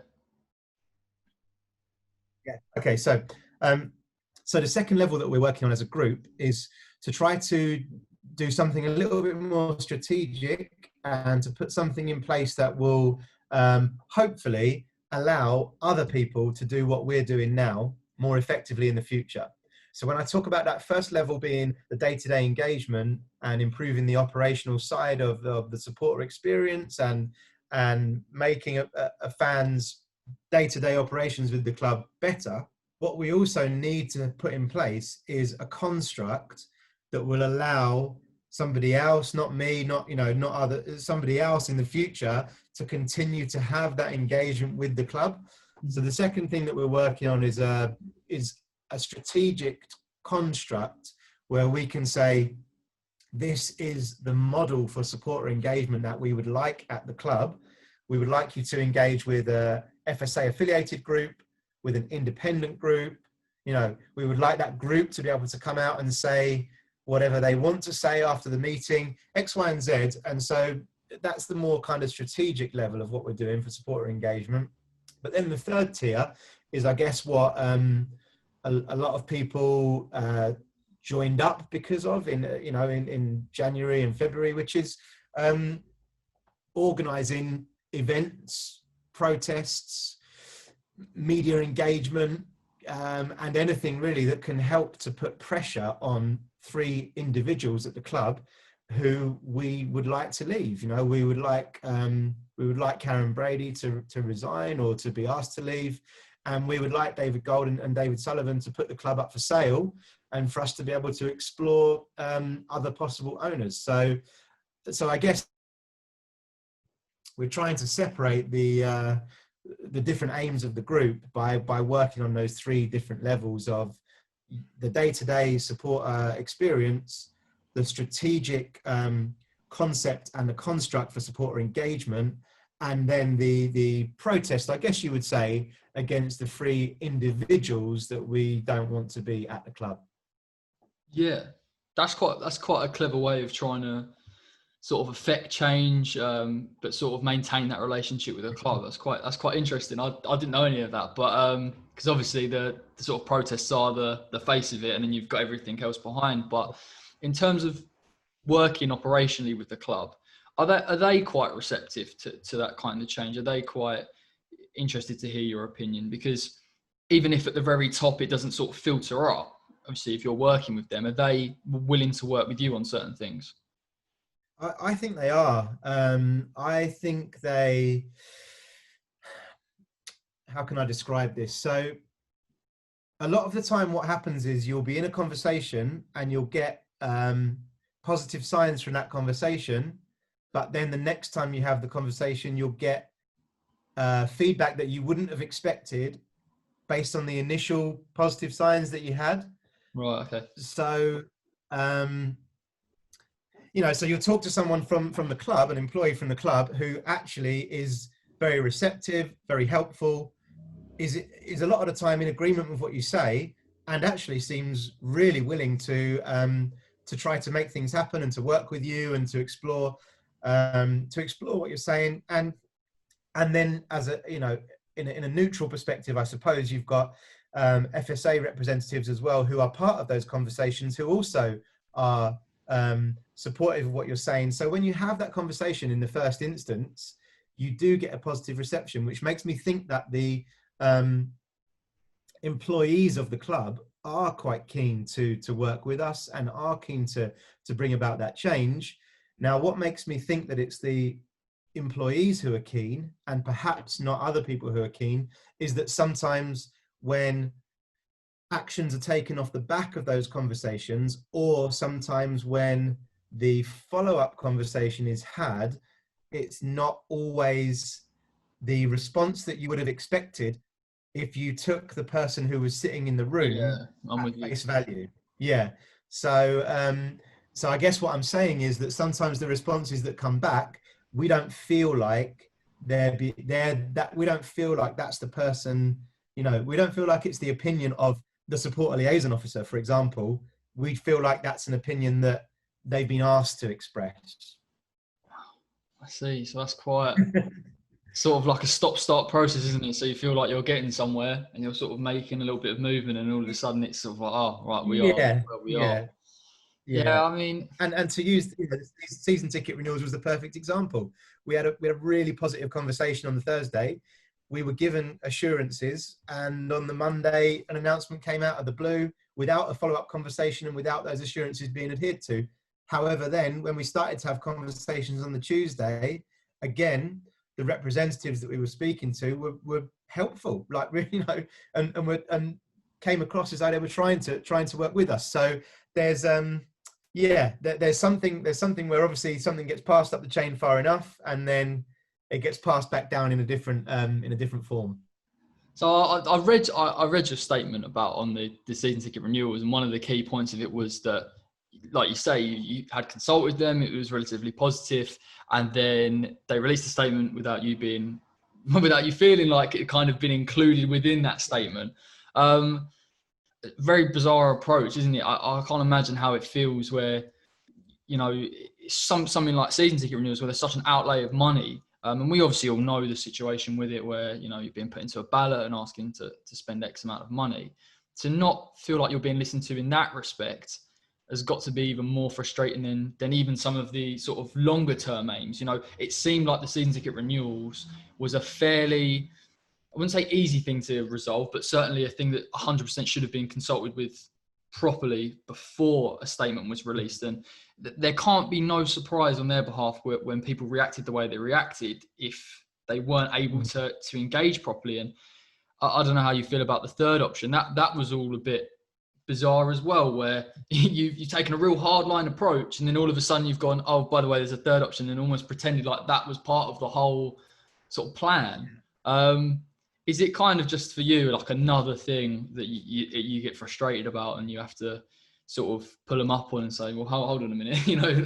Yeah. Okay. So the second level that we're working on as a group is to try to do something a little bit more strategic and to put something in place that will hopefully allow other people to do what we're doing now more effectively in the future. So when I talk about that first level being the day-to-day engagement and improving the operational side of the supporter experience and making a fan's day-to-day operations with the club better, what we also need to put in place is a construct that will allow somebody else, not me, not somebody else in the future to continue to have that engagement with the club. So the second thing that we're working on is a strategic construct where we can say, this is the model for supporter engagement that we would like at the club. We would like you to engage with a FSA affiliated group, with an independent group. We would like that group to be able to come out and say whatever they want to say after the meeting, X, Y, and Z. And so that's the more kind of strategic level of what we're doing for supporter engagement. But then the third tier is, I guess, what a lot of people joined up because of in January and February, which is organising events, protests, media engagement, and anything really that can help to put pressure on 3 individuals at the club who we would like to leave. We would like Karen Brady to resign or to be asked to leave, and we would like David Gold and David Sullivan to put the club up for sale, and for us to be able to explore other possible owners. So I guess we're trying to separate the different aims of the group by working on those 3 different levels of the day-to-day support experience, the strategic concept and the construct for supporter engagement, and then the protest, I guess you would say, against the 3 individuals that we don't want to be at the club. Yeah, that's quite a clever way of trying to sort of affect change, but sort of maintain that relationship with the club. That's quite interesting. I didn't know any of that, but because obviously the sort of protests are the face of it, and then you've got everything else behind. But in terms of working operationally with the club, are they quite receptive to that kind of change? Are they quite interested to hear your opinion? Because even if at the very top it doesn't sort of filter up, obviously if you're working with them, are they willing to work with you on certain things? I think they are. I think they, how can I describe this? So a lot of the time what happens is you'll be in a conversation and you'll get positive signs from that conversation, but then the next time you have the conversation, you'll get feedback that you wouldn't have expected based on the initial positive signs that you had. Right, okay. So, so you'll talk to someone from the club, an employee from the club, who actually is very receptive, very helpful, is a lot of the time in agreement with what you say, and actually seems really willing to try to make things happen and to work with you and to explore what you're saying. And then as a, in a neutral perspective, I suppose you've got FSA representatives as well, who are part of those conversations, who also are supportive of what you're saying. So when you have that conversation in the first instance, you do get a positive reception, which makes me think that the employees of the club are quite keen to work with us and are keen to bring about that change. Now, what makes me think that it's the employees who are keen and perhaps not other people who are keen is that sometimes when actions are taken off the back of those conversations, or sometimes when the follow-up conversation is had, it's not always the response that you would have expected if you took the person who was sitting in the room at face value. Yeah. So I guess what I'm saying is that sometimes the responses that come back, we don't feel like we don't feel like that's the person, we don't feel like it's the opinion of the supporter liaison officer, for example. We feel like that's an opinion that they've been asked to express. I see. So that's quite sort of like a stop-start process, isn't it? So you feel like you're getting somewhere and you're sort of making a little bit of movement, and all of a sudden it's sort of like, oh, right, we are where we are. Yeah, I mean, and to use season ticket renewals was the perfect example. We had a really positive conversation on the Thursday. We were given assurances, and on the Monday, an announcement came out of the blue without a follow-up conversation and without those assurances being adhered to. However, then when we started to have conversations on the Tuesday, again, the representatives that we were speaking to were helpful, like really, and came across as though they were trying to work with us. So there's there's something where obviously something gets passed up the chain far enough, and then it gets passed back down in a different form. So I read your statement about on the season ticket renewals, and one of the key points of it was that, like you say, you had consulted them, it was relatively positive, and then they released a statement without you feeling like it kind of been included within that statement. Very bizarre approach, isn't it? I can't imagine how it feels where, something like season ticket renewals where there's such an outlay of money. And we obviously all know the situation with it where, you're being put into a ballot and asking to spend X amount of money. To not feel like you're being listened to in that respect, has got to be even more frustrating than even some of the sort of longer term aims. You know, it seemed like the season ticket renewals was a fairly, I wouldn't say easy thing to resolve, but certainly a thing that 100% should have been consulted with properly before a statement was released. And there can't be no surprise on their behalf when people reacted the way they reacted if they weren't able to engage properly. And I don't know how you feel about the third option. That was all a bit bizarre as well, where you've taken a real hardline approach, and then all of a sudden you've gone, oh, by the way, there's a third option, and almost pretended like that was part of the whole sort of plan. Is it kind of just for you like another thing that you get frustrated about, and you have to sort of pull them up on and say, well, hold on a minute, you know,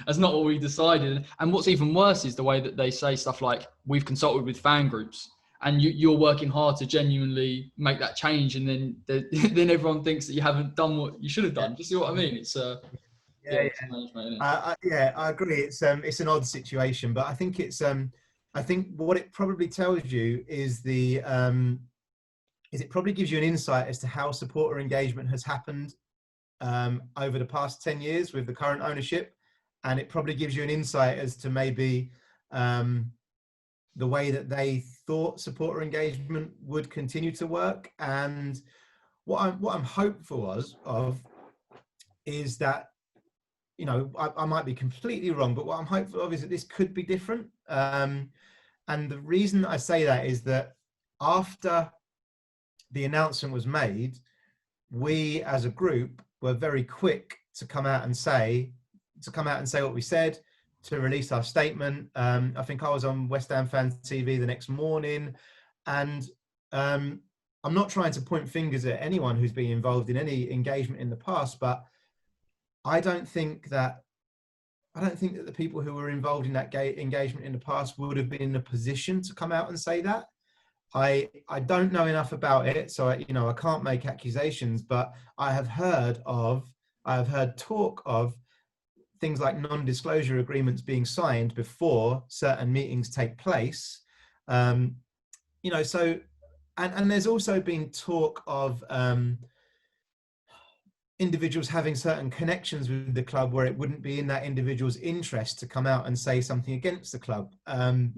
that's not what we decided. And what's even worse is the way that they say stuff like, we've consulted with fan groups, and you're working hard to genuinely make that change, and then everyone thinks that you haven't done what you should have done. Do you see what I mean? It's it's strange, mate, isn't it? I agree. It's an odd situation, but I think I think what it probably tells you is it probably gives you an insight as to how supporter engagement has happened over the past 10 years with the current ownership, and it probably gives you an insight as to maybe the way that they thought supporter engagement would continue to work. And what I'm hopeful of is that, you know, I might be completely wrong, but what I'm hopeful of is that this could be different. And the reason I say that is that after the announcement was made, we as a group were very quick to come out and say what we said, to release our statement. I think I was on West Ham Fan TV the next morning, and I'm not trying to point fingers at anyone who's been involved in any engagement in the past, but I don't think that the people who were involved in that engagement in the past would have been in a position to come out and say that. I don't know enough about it, so I can't make accusations, but I have heard talk of things like non-disclosure agreements being signed before certain meetings take place. So, and there's also been talk of individuals having certain connections with the club where it wouldn't be in that individual's interest to come out and say something against the club, and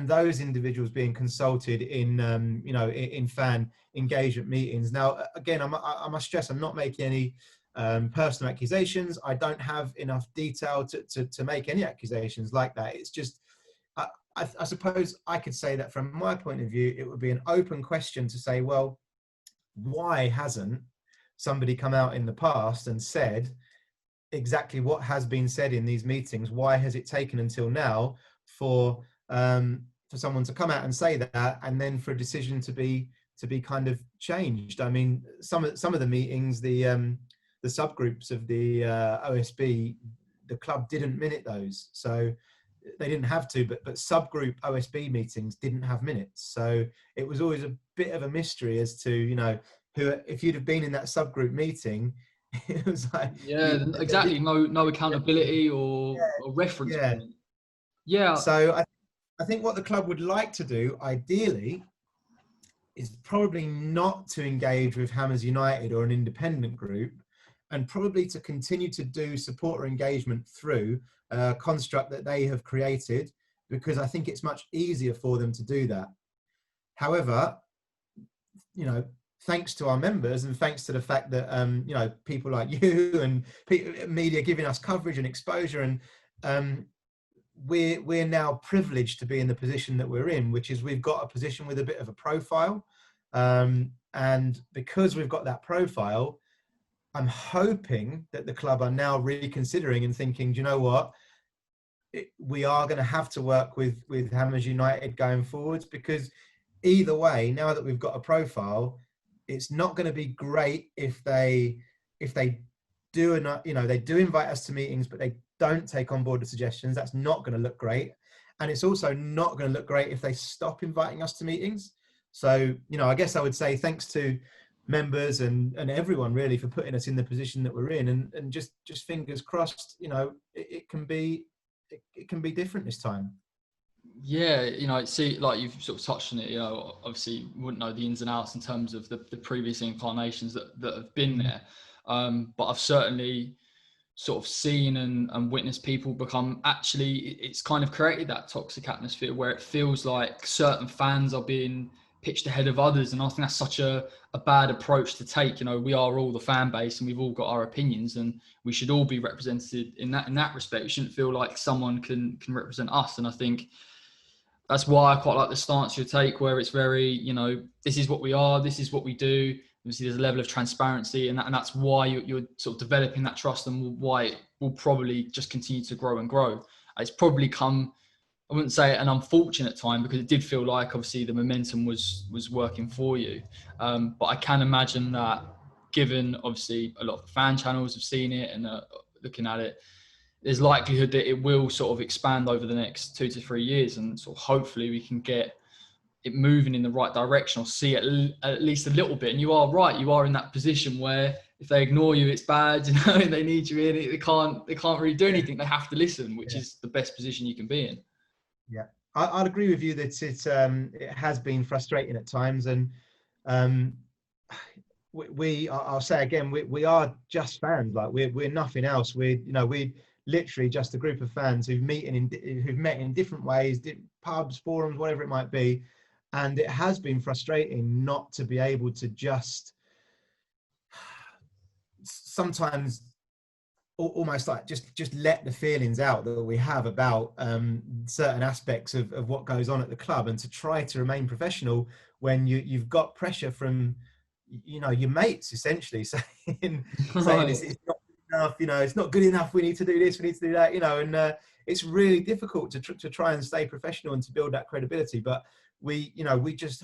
those individuals being consulted in in fan engagement meetings. Now, again, I must stress, I'm not making any personal accusations. I don't have enough detail to make any accusations like that. It's just, I suppose I could say that from my point of view, it would be an open question to say, well, why hasn't somebody come out in the past and said exactly what has been said in these meetings? Why has it taken until now for someone to come out and say that, and then for a decision to be kind of changed? I mean, some of the meetings, the subgroups of the OSB, the club didn't minute those, so they didn't have to, but subgroup OSB meetings didn't have minutes, so it was always a bit of a mystery as to who, if you'd have been in that subgroup meeting, it was like, exactly, no accountability or reference point. So I think what the club would like to do ideally is probably not to engage with Hammers United or an independent group, and probably to continue to do supporter engagement through a construct that they have created, because I think it's much easier for them to do that. However, thanks to our members, and thanks to the fact that people like you and media giving us coverage and exposure, and we're now privileged to be in the position that we're in, which is we've got a position with a bit of a profile, and because we've got that profile, I'm hoping that the club are now reconsidering and thinking, do you know what, we are going to have to work with Hammers United going forwards, because either way, now that we've got a profile, it's not going to be great if they do they do invite us to meetings, but they don't take on board the suggestions. That's not going to look great, and it's also not going to look great if they stop inviting us to meetings. So I guess I would say thanks to members and everyone really for putting us in the position that we're in, and just fingers crossed, it can be different this time. See, like you've sort of touched on it, obviously you wouldn't know the ins and outs in terms of the previous incarnations that have been there. but I've certainly sort of seen and witnessed people become, actually, it's kind of created that toxic atmosphere where it feels like certain fans are being pitched ahead of others. And I think that's such a bad approach to take. You know, we are all the fan base and we've all got our opinions, and we should all be represented in that respect. We shouldn't feel like someone can represent us. And I think that's why I quite like the stance you take, where it's very, you know, this is what we are, this is what we do. Obviously, there's a level of transparency, and that's why you're sort of developing that trust, and why it will probably just continue to grow and grow. It's probably come, I wouldn't say an unfortunate time, because it did feel like obviously the momentum was working for you. But I can imagine that, given obviously a lot of fan channels have seen it and looking at it, there's likelihood that it will sort of expand over the next 2 to 3 years, and sort of hopefully we can get it moving in the right direction, or see it at least a little bit. And you are right, you are in that position where if they ignore you, it's bad, you know, and they need you in it, they can't really do anything. They have to listen, which is the best position you can be in. Yeah, I'd agree with you that it has been frustrating at times, and I'll say again, we are just fans. Like we're nothing else. We're literally just a group of fans who've met in different ways, pubs, forums, whatever it might be. And it has been frustrating not to be able to just sometimes almost like just let the feelings out that we have about certain aspects of what goes on at the club, and to try to remain professional when you've got pressure from, you know, your mates essentially saying it's not good enough, you know, it's not good enough, we need to do this, we need to do that, you know. And it's really difficult to try and stay professional and to build that credibility. But we just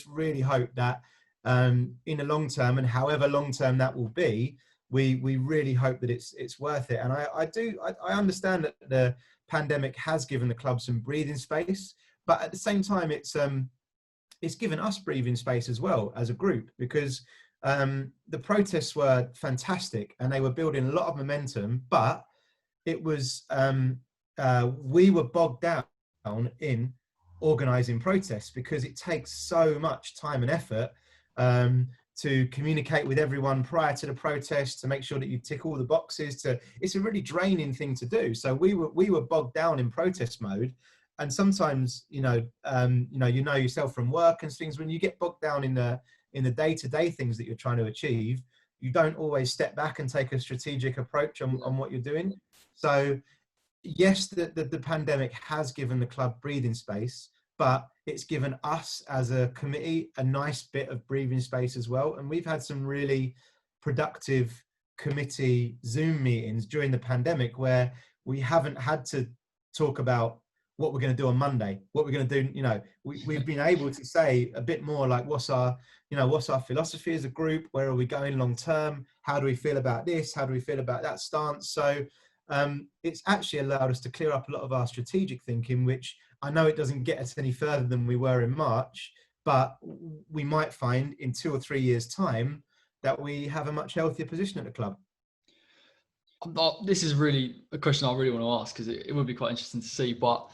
really hope that in the long term, and however long term that will be, we really hope that it's worth it. And I understand that the pandemic has given the club some breathing space, but at the same time it's given us breathing space as well as a group, because the protests were fantastic and they were building a lot of momentum, but it was we were bogged down in organising protests, because it takes so much time and effort to communicate with everyone prior to the protest, to make sure that you tick all the boxes. It's a really draining thing to do. So we were bogged down in protest mode. And sometimes, you know yourself from work and things, when you get bogged down in the day-to-day things that you're trying to achieve, you don't always step back and take a strategic approach on what you're doing. So yes, the pandemic has given the club breathing space, but it's given us as a committee a nice bit of breathing space as well. And we've had some really productive committee Zoom meetings during the pandemic where we haven't had to talk about what we're going to do on Monday, what we're going to do. You know, we've been able to say a bit more like, what's our philosophy as a group? Where are we going long term? How do we feel about this? How do we feel about that stance? So it's actually allowed us to clear up a lot of our strategic thinking, which I know it doesn't get us any further than we were in March, but we might find in 2 or 3 years' time that we have a much healthier position at the club. This is really a question I really want to ask, because it would be quite interesting to see. But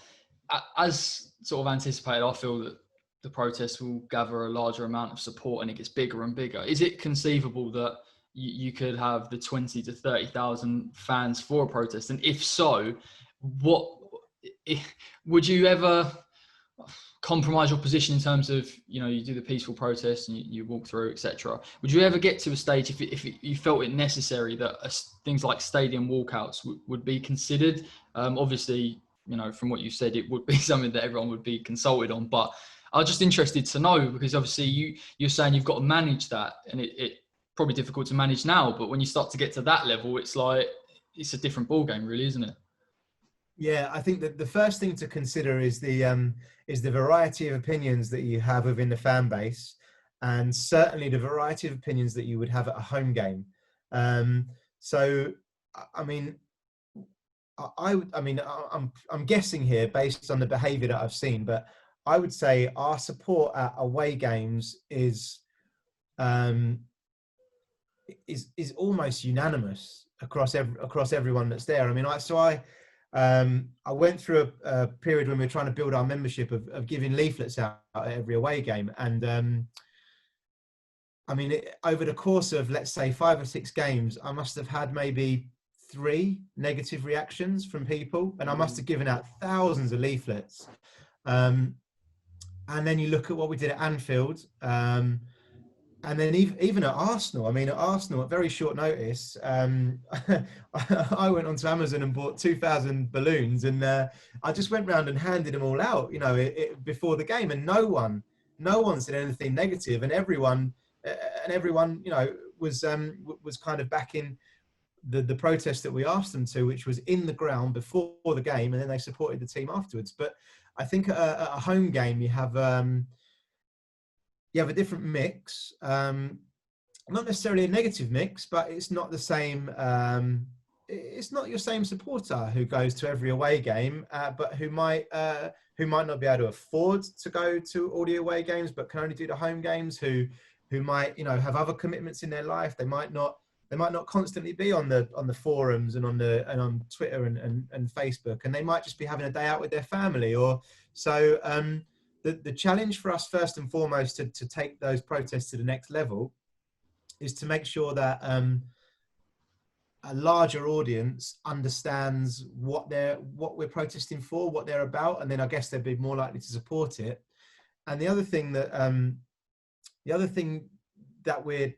as sort of anticipated, I feel that the protests will gather a larger amount of support and it gets bigger and bigger. Is it conceivable that you could have the 20 to 30,000 fans for a protest? And if so, would you ever compromise your position in terms of, you know, you do the peaceful protest and you walk through, etc.? Would you ever get to a stage if you felt it necessary that things like stadium walkouts would be considered? Obviously, you know, from what you said, it would be something that everyone would be consulted on. But I was just interested to know, because obviously you're saying you've got to manage that, and it probably difficult to manage now. But when you start to get to that level, it's like it's a different ballgame, really, isn't it? Yeah, I think that the first thing to consider is the variety of opinions that you have within the fan base, and certainly the variety of opinions that you would have at a home game. So, I mean, I'm guessing here based on the behaviour that I've seen, but I would say our support at away games is almost unanimous across everyone that's there. I mean, I went through a period when we were trying to build our membership of giving leaflets out at every away game, and I mean, over the course of, let's say, 5 or 6 games, I must have had maybe 3 negative reactions from people, and I must have given out thousands of leaflets. And then you look at what we did at Anfield, and then even at Arsenal. I mean, at Arsenal, at very short notice, I went onto Amazon and bought 2,000 balloons, and I just went round and handed them all out, before the game, and no one said anything negative, and everyone, was kind of backing the protest that we asked them to, which was in the ground before the game, and then they supported the team afterwards. But I think at a home game, you have a different mix. Not necessarily a negative mix, but it's not the same. It's not your same supporter who goes to every away game, but who might not be able to afford to go to all the away games, but can only do the home games. Who might have other commitments in their life. They might not constantly be on the forums and on Twitter and Facebook, and they might just be having a day out with their family. Or so the challenge for us, first and foremost, to take those protests to the next level, is to make sure that a larger audience understands what we're protesting for, what they're about, and then I guess they'd be more likely to support it. And the other thing that we're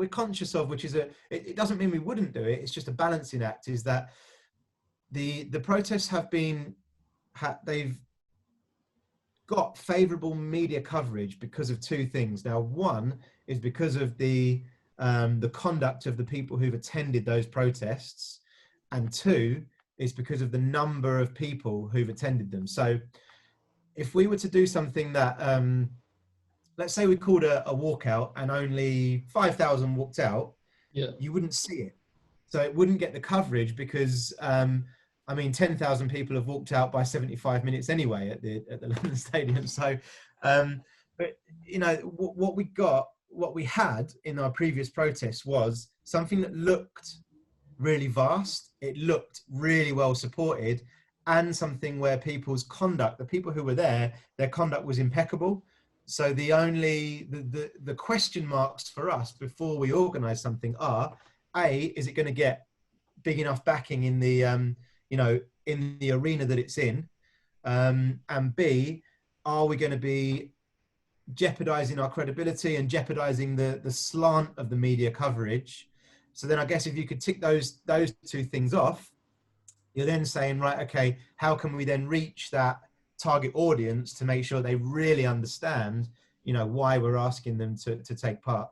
conscious of, which is it doesn't mean we wouldn't do it, it's just a balancing act, is that the protests they've got favourable media coverage because of 2 things. Now, one is because of the conduct of the people who've attended those protests, and 2 is because of the number of people who've attended them. So if we were to do something that, let's say we called a walkout and only 5,000 walked out, you wouldn't see it. So it wouldn't get the coverage because, 10,000 people have walked out by 75 minutes anyway at the London Stadium. So, but what we had in our previous protests was something that looked really vast. It looked really well supported, and something where people's conduct, the people who were there, their conduct was impeccable. So the question marks for us before we organise something are: A, is it going to get big enough backing in the in the arena that it's in, and B, are we going to be jeopardising our credibility and jeopardising the slant of the media coverage? So then I guess if you could tick those 2 things off, you're then saying, right, okay, how can we then reach that target audience to make sure they really understand, why we're asking them to take part?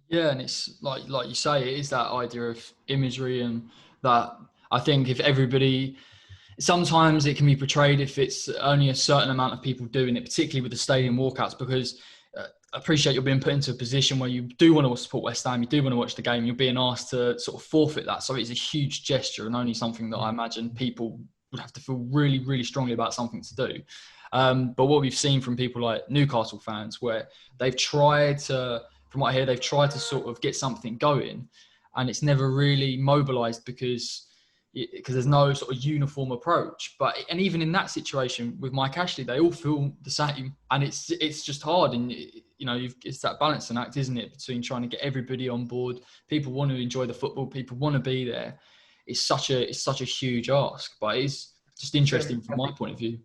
Yeah, and it's like you say, it is that idea of imagery, and that I think if everybody, sometimes it can be portrayed if it's only a certain amount of people doing it, particularly with the stadium walkouts, because I appreciate you're being put into a position where you do want to support West Ham, you do want to watch the game, you're being asked to sort of forfeit that. So it's a huge gesture, and only something that I imagine people would have to feel really, really strongly about something to do. But what we've seen from people like Newcastle fans, where they've tried to, from what I hear, they've tried to sort of get something going, and it's never really mobilised because there's no sort of uniform approach. And even in that situation with Mike Ashley, they all feel the same, and it's just hard. And it's that balancing act, isn't it, between trying to get everybody on board. People want to enjoy the football, people want to be there. It's such a huge ask, but it's just interesting from my point of view.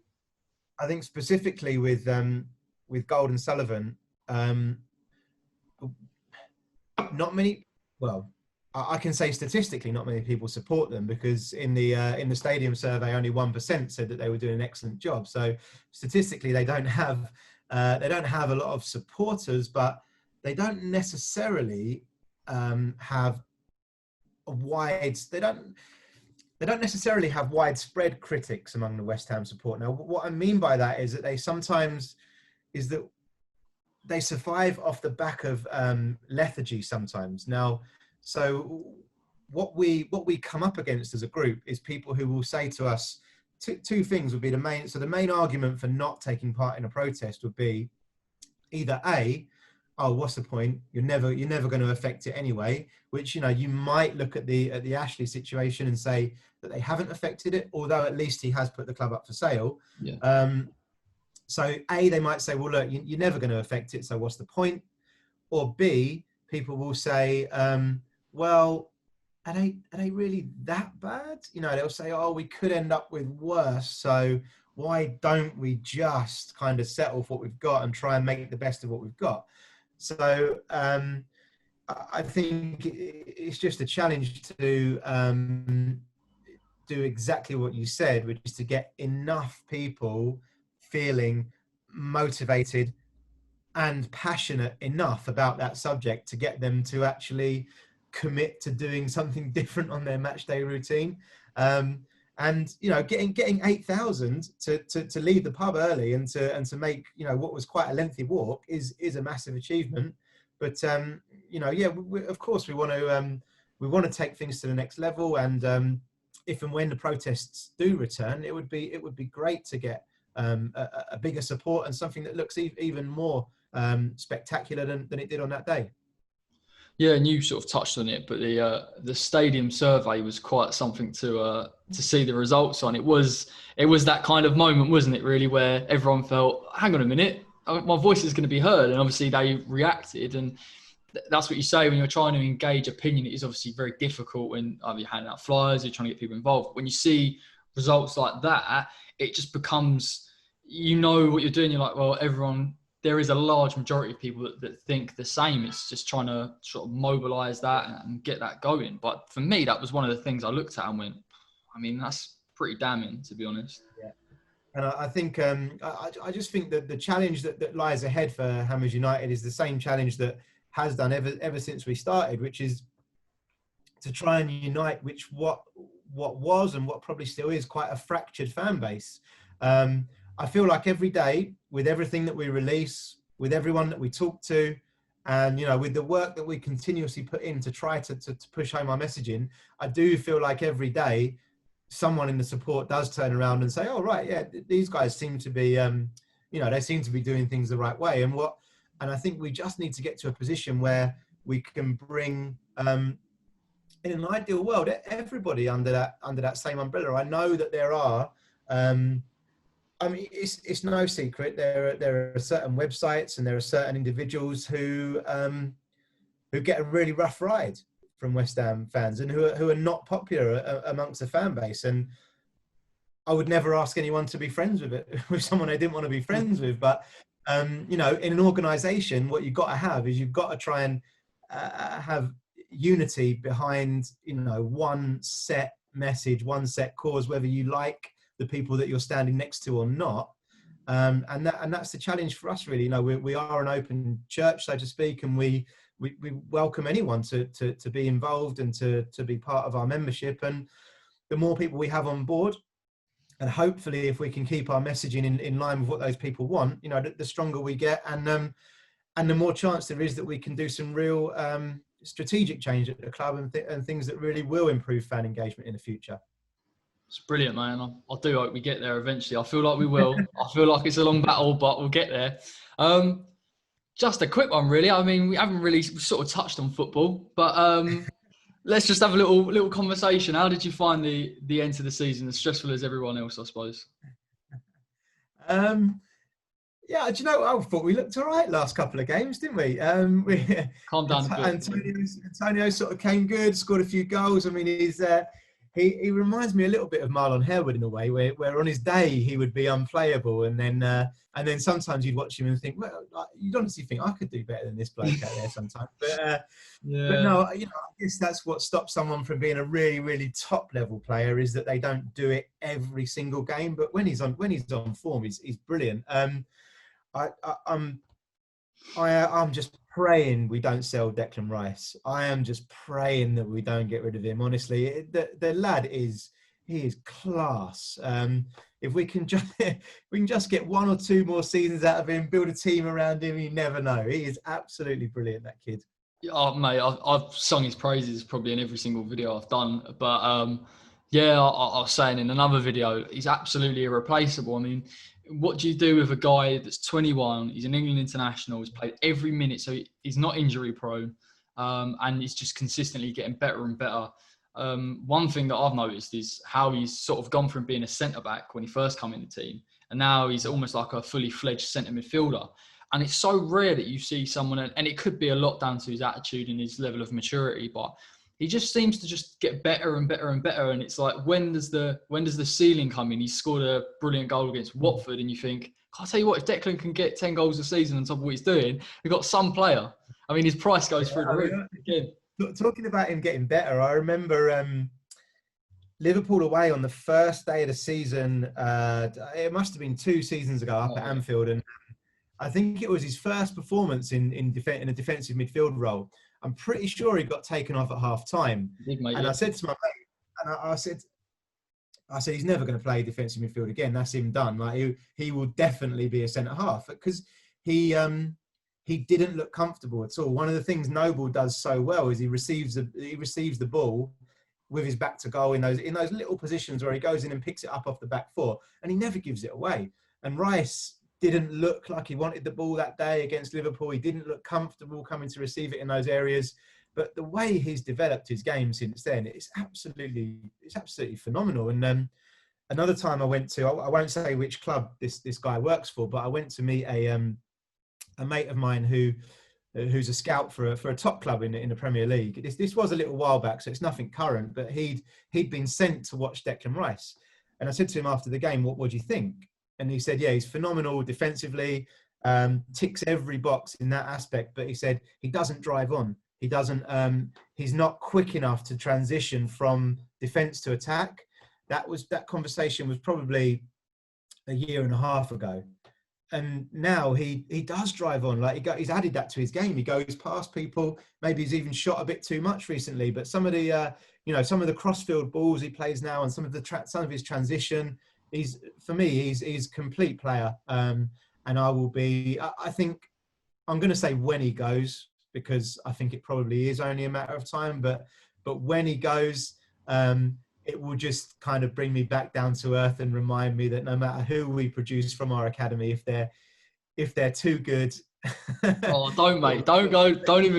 I think specifically with Gold and Sullivan, not many. Well, I can say statistically, not many people support them, because in the stadium survey, only 1% said that they were doing an excellent job. So statistically, they don't have a lot of supporters, but they don't necessarily have a wide. They don't necessarily have widespread critics among the West Ham support. Now, what I mean by that is that they survive off the back of lethargy sometimes. Now, so what we come up against as a group is people who will say to us, two things would be the main. So the main argument for not taking part in a protest would be either A, oh, what's the point? You're never going to affect it anyway. Which, you might look at the Ashley situation and say that they haven't affected it, although at least he has put the club up for sale. Yeah. So A, they might say, well, look, you're never going to affect it, so what's the point? or B, people will say, well, are they really that bad? You know, they'll say, oh, we could end up with worse, so why don't we just kind of settle for what we've got and try and make the best of what we've got? So I think it's just a challenge to do exactly what you said, which is to get enough people feeling motivated and passionate enough about that subject to get them to actually commit to doing something different on their match day routine. And you know, getting 8,000 to leave the pub early and to make, you know, what was quite a lengthy walk is a massive achievement. But you know, yeah, of course we want to take things to the next level. And if and when the protests do return, it would be great to get a bigger support and something that looks even more spectacular than it did on that day. Yeah, and you sort of touched on it, but the stadium survey was quite something to see the results on. It was that kind of moment, wasn't it? Really, where everyone felt, hang on a minute, my voice is going to be heard, and obviously they reacted. And that's what you say when you're trying to engage opinion. It is obviously very difficult when either you're handing out flyers, you're trying to get people involved. When you see results like that, it just becomes, you know what you're doing. You're like, well, there is a large majority of people that think the same. It's just trying to sort of mobilize that and get that going. But for me, that was one of the things I looked at and went, I mean, that's pretty damning, to be honest. Yeah. And I think I just think that the challenge that lies ahead for Hammers United is the same challenge that has done ever since we started, which is to try and unite what was and what probably still is quite a fractured fan base. I feel like every day, with everything that we release, with everyone that we talk to, and you know, with the work that we continuously put in to try to push home our messaging, I do feel like every day someone in the support does turn around and say, oh right, yeah, these guys seem to be you know, they seem to be doing things the right way. And I think we just need to get to a position where we can bring in an ideal world everybody under that same umbrella. I know that there are I mean, it's no secret. There are certain websites and there are certain individuals who get a really rough ride from West Ham fans and who are not popular amongst the fan base. And I would never ask anyone to be friends with someone I didn't want to be friends with. But you know, in an organisation, what you've got to have is you've got to try and have unity behind, you know, one set message, one set cause, whether you like the people that you're standing next to or not. And that's the challenge for us, really. You know, we are an open church, so to speak, and we welcome anyone to be involved and to be part of our membership. And the more people we have on board, and hopefully if we can keep our messaging in line with what those people want, you know, the stronger we get, and the more chance there is that we can do some real strategic change at the club and things that really will improve fan engagement in the future. It's brilliant, man. I do hope we get there eventually. I feel like we will. I feel like it's a long battle, but we'll get there. Just a quick one, really. I mean, we haven't really sort of touched on football, but let's just have a little conversation. How did you find the end of the season? As stressful as everyone else, I suppose. Yeah, do you know, I thought we looked all right last couple of games, didn't we? Calm down a bit. Antonio sort of came good, scored a few goals. I mean, he reminds me a little bit of Marlon Harewood in a way, where on his day he would be unplayable, and then sometimes you'd watch him and think, well, you'd honestly think I could do better than this bloke out there sometimes. But no, you know, I guess that's what stops someone from being a really, really top level player, is that they don't do it every single game. But when he's on form, he's brilliant. I'm just praying we don't sell Declan Rice. I am just praying that we don't get rid of him. Honestly, the lad is class. If we can just get one or two more seasons out of him, build a team around him, you never know. He is absolutely brilliant, that kid. Oh, mate, I've sung his praises probably in every single video I've done. But yeah, I was saying in another video, he's absolutely irreplaceable. I mean, what do you do with a guy that's 21? He's an England international. He's played every minute, so he's not injury prone, and he's just consistently getting better and better. One thing that I've noticed is how he's sort of gone from being a centre back when he first came in the team, and now he's almost like a fully fledged centre midfielder. And it's so rare that you see someone, and it could be a lot down to his attitude and his level of maturity, but he just seems to just get better and better and better. And it's like, when does the ceiling come in? He scored a brilliant goal against Watford, and you think, I'll tell you what, if Declan can get 10 goals a season on top of what he's doing, we've got some player. I mean, his price goes through the roof again. Talking about him getting better, I remember Liverpool away on the first day of the season. It must have been 2 seasons ago up at Anfield, and I think it was his first performance in a defensive midfield role. I'm pretty sure he got taken off at half time. I said to my mate, and I said, he's never going to play defensive midfield again. That's him done. Like he will definitely be a centre half, because he didn't look comfortable at all. One of the things Noble does so well is he receives the ball with his back to goal in those little positions where he goes in and picks it up off the back foot, and he never gives it away. And Rice didn't look like he wanted the ball that day against Liverpool. He didn't look comfortable coming to receive it in those areas. But the way he's developed his game since then, it's absolutely phenomenal. And another time I went to, I won't say which club this guy works for, but I went to meet a mate of mine who's a scout for a top club in the Premier League. This was a little while back, so it's nothing current, but he'd been sent to watch Declan Rice. And I said to him after the game, what do you think? And he said, yeah, he's phenomenal defensively, ticks every box in that aspect. But he said he doesn't drive on. He doesn't. He's not quick enough to transition from defence to attack. That conversation was probably a year and a half ago, and now he does drive on. Like he's added that to his game. He goes past people. Maybe he's even shot a bit too much recently. But some of the some of the crossfield balls he plays now, and some of his transition. He's a complete player, and I think I'm going to say when he goes, because I think it probably is only a matter of time. But when he goes, it will just kind of bring me back down to earth and remind me that no matter who we produce from our academy, if they're too good. Oh, don't even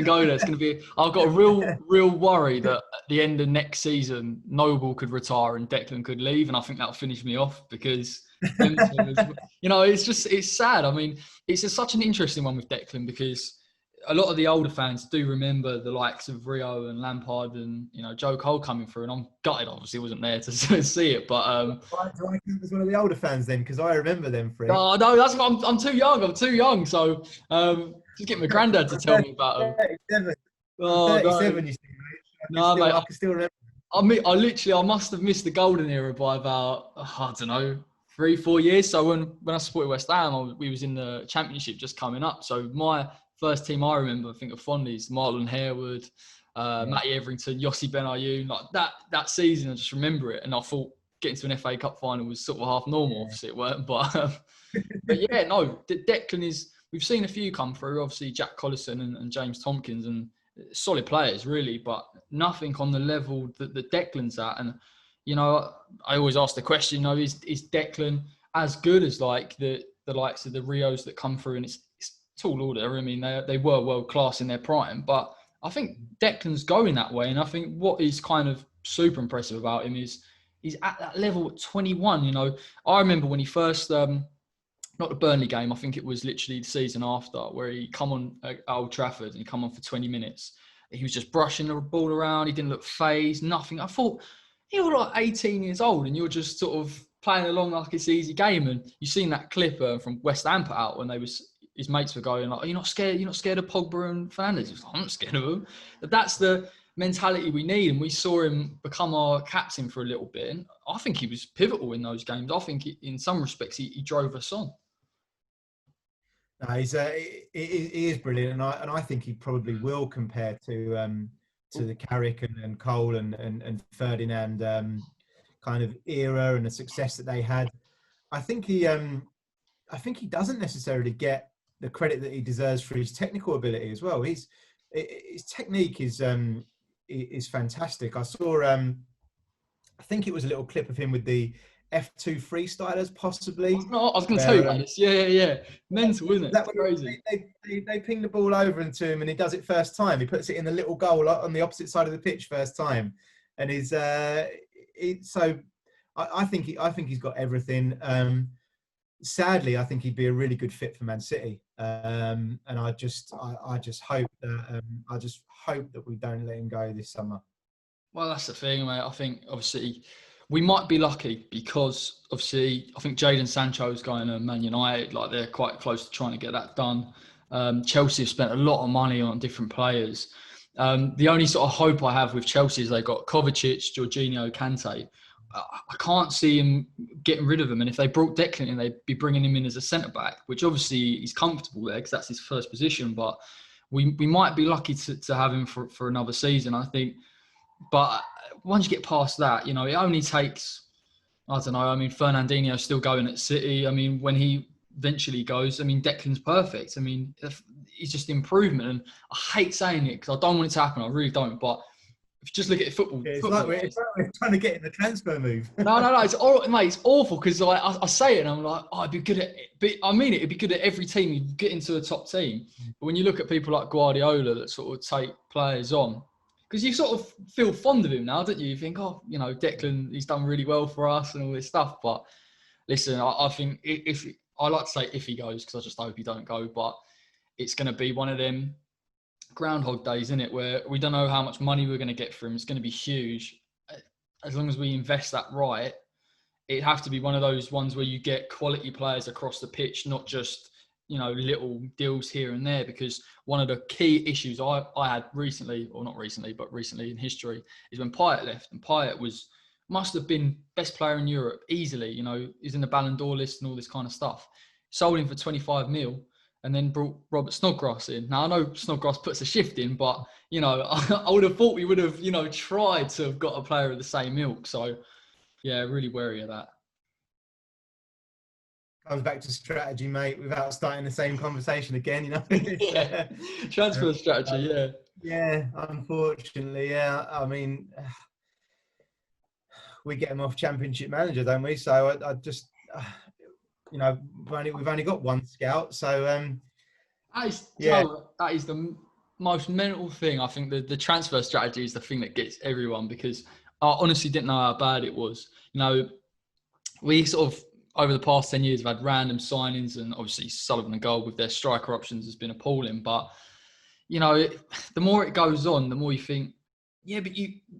go there. It's going to be. I've got a real worry that at the end of next season, Noble could retire and Declan could leave, and I think that'll finish me off, because it's sad. I mean, it's such an interesting one with Declan, because a lot of the older fans do remember the likes of Rio and Lampard and Joe Cole coming through, and I'm gutted obviously wasn't there to see it. But do I count as one of the older fans then? Because I remember them. No, that's what I'm too young. I'm too young. So just get my granddad to tell me about them. 37. Oh, 37. No. You see, mate. I can still remember. I must have missed the golden era by about, I don't know, 3-4 years. So when I supported West Ham, we was in the Championship just coming up. So my first team I remember, I think of fondly, is Marlon Harewood, Matty Everington, Yossi Benayoun. Like that season, I just remember it. And I thought getting to an FA Cup final was sort of half normal. Obviously it weren't. But yeah, no, Declan is, we've seen a few come through. Obviously Jack Collison and James Tompkins, and solid players really, but nothing on the level that Declan's at. And, I always ask the question, is Declan as good as like the likes of the Rios that come through? And it's tall order. I mean, they were world class in their prime, but I think Declan's going that way. And I think what is kind of super impressive about him is he's at that level at 21. I remember when he first, not the Burnley game, I think it was literally the season after, where he come on at Old Trafford and he come on for 20 minutes. He was just brushing the ball around. He didn't look phased, nothing. I thought, you're like 18 years old and you're just sort of playing along like it's an easy game. And you've seen that clip from West Ham put out when his mates were going like, "Are you not scared? You're not scared of Pogba and Fernandes?" Like, I'm not scared of them. But that's the mentality we need. And we saw him become our captain for a little bit. And I think he was pivotal in those games. I think in some respects, he drove us on. No, he is brilliant, and I think he probably will compare to the Carrick and Cole and Ferdinand kind of era and the success that they had. I think he doesn't necessarily get the credit that he deserves for his technical ability as well. His technique is fantastic. I saw I think it was a little clip of him with the F2 freestylers, possibly. I was going to tell you about this. Yeah. Mental, isn't it? That's crazy. They ping the ball over into him and he does it first time. He puts it in the little goal on the opposite side of the pitch first time. And I think he's got everything. sadly, I think he'd be a really good fit for Man City. And I just hope that we don't let him go this summer. Well, that's the thing, mate. I think obviously we might be lucky because obviously I think Jadon Sancho is going to Man United. Like they're quite close to trying to get that done. Chelsea have spent a lot of money on different players. The only sort of hope I have with Chelsea is they got Kovacic, Jorginho, Kante. I can't see him getting rid of him. And if they brought Declan in, they'd be bringing him in as a centre back, which obviously he's comfortable there because that's his first position. But we might be lucky to have him for another season. I think. But once you get past that, it only takes, I don't know, I mean, Fernandinho's still going at City. I mean, when he eventually goes, I mean, Declan's perfect. I mean, it's just improvement. And I hate saying it because I don't want it to happen. I really don't. But if you just look at football. It's football, like we're trying to get in the transfer move. No. It's mate, it's awful because I say it and I'm like, oh, I'd be good at it. But I mean, it'd be good at every team. You get into a top team. But when you look at people like Guardiola that sort of take players on, because you sort of feel fond of him now, don't you? You think, oh, Declan, he's done really well for us and all this stuff. But listen, I think if I like to say if he goes, because I just hope he don't go, but it's going to be one of them Groundhog Days, isn't it? Where we don't know how much money we're going to get for him. It's going to be huge. As long as we invest that right, it'd have to be one of those ones where you get quality players across the pitch, not just little deals here and there. Because one of the key issues I had recently, or not recently, but recently in history, is when Payet left. And Payet must have been best player in Europe easily. He's in the Ballon d'Or list and all this kind of stuff. Sold him for 25 mil. And then brought Robert Snodgrass in. Now, I know Snodgrass puts a shift in, but, I would have thought we would have, tried to have got a player of the same ilk. So, yeah, really wary of that. Comes back to strategy, mate, without starting the same conversation again, Yeah. Transfer strategy, yeah. Yeah, unfortunately, yeah. I mean, we get him off Championship Manager, don't we? So I just... we've only got one scout, so that is the most mental thing. I think the transfer strategy is the thing that gets everyone, because I honestly didn't know how bad it was. We sort of over the past 10 years have had random signings, and obviously Sullivan and Gold with their striker options has been appalling. But the more it goes on, the more you think, yeah, but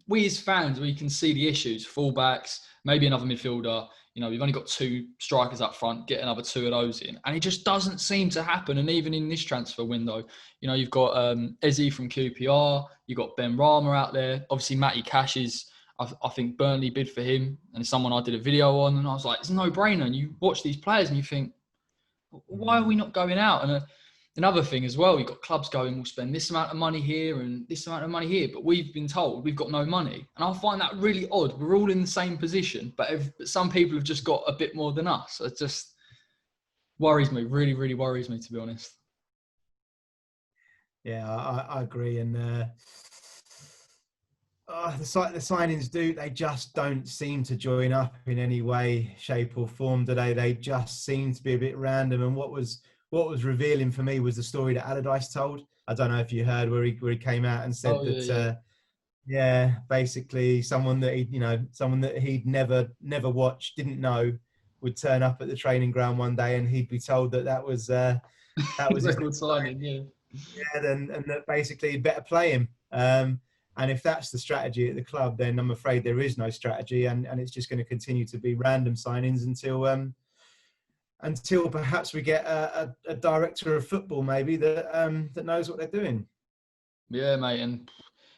we as fans, we can see the issues: fullbacks, maybe another midfielder. We've only got 2 strikers up front, get another 2 of those in. And it just doesn't seem to happen. And even in this transfer window, you've got Eze from QPR, you've got Ben Rama out there. Obviously, Matty Cash is, I think Burnley bid for him, and it's someone I did a video on. And I was like, it's a no-brainer. And you watch these players and you think, why are we not going out? And another thing as well, you've got clubs going, we'll spend this amount of money here and this amount of money here, but we've been told we've got no money. And I find that really odd. We're all in the same position, but some people have just got a bit more than us. It just worries me, really, really worries me, to be honest. Yeah, I agree. And the signings they just don't seem to join up in any way, shape or form, do they? They just seem to be a bit random. And what was revealing for me was the story that Allardyce told. I don't know if you heard where he came out and said basically someone that he'd never watched, didn't know, would turn up at the training ground one day and he'd be told that was his good signing, yeah. Yeah, and that basically he'd better play him. And if that's the strategy at the club, then I'm afraid there is no strategy, and it's just going to continue to be random signings until perhaps we get a director of football maybe that knows what they're doing. Yeah, mate. And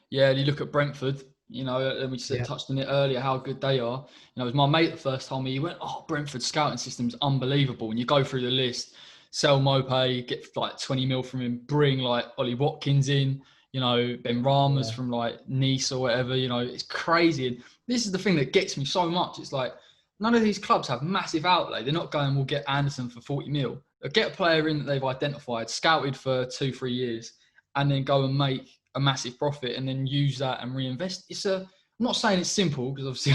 yeah, you look at Brentford, and we touched on it earlier, how good they are. It was my mate the first time he went, oh, Brentford's scouting system's unbelievable. And you go through the list, sell Mopé, get like 20 mil from him, bring like Ollie Watkins in, Ben Rama's from like Nice or whatever, it's crazy. And this is the thing that gets me so much. It's like, none of these clubs have massive outlay. They're not going, we'll get Anderson for 40 mil. They'll get a player in that they've identified, scouted for 2-3 years, and then go and make a massive profit and then use that and reinvest. I'm not saying it's simple, because obviously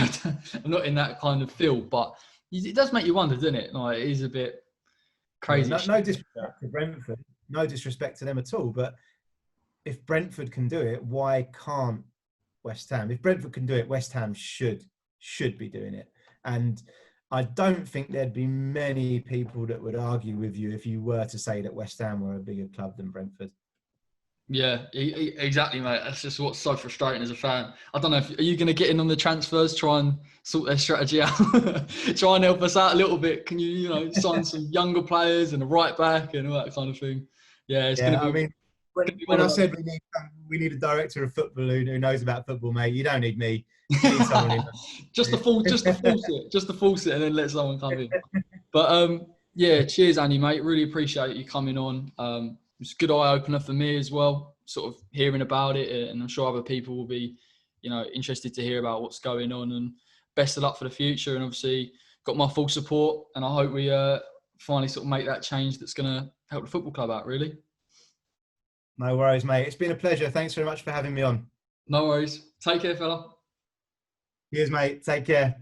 I'm not in that kind of field, but it does make you wonder, doesn't it? Like, it is a bit crazy. Yeah, no disrespect to Brentford, no disrespect to them at all, but if Brentford can do it, why can't West Ham? If Brentford can do it, West Ham should be doing it. And I don't think there'd be many people that would argue with you if you were to say that West Ham were a bigger club than Brentford. Yeah, exactly, mate. That's just what's so frustrating as a fan. I don't know if are you going to get in on the transfers, try and sort their strategy out, try and help us out a little bit. Can you sign some younger players and a right back and all that kind of thing? Yeah, it's going Yeah, to I be, mean, one when of I those. said we need a director of football who knows about football, mate, you don't need me. You need someone who Just to force it, and then let someone come in. But yeah, cheers, Andy, mate. Really appreciate you coming on. It's a good eye opener for me as well, sort of hearing about it, and I'm sure other people will be, interested to hear about what's going on. And best of luck for the future. And obviously, got my full support, and I hope we finally sort of make that change that's going to help the football club out. Really. No worries, mate. It's been a pleasure. Thanks very much for having me on. No worries. Take care, fella. Cheers, mate. Take care.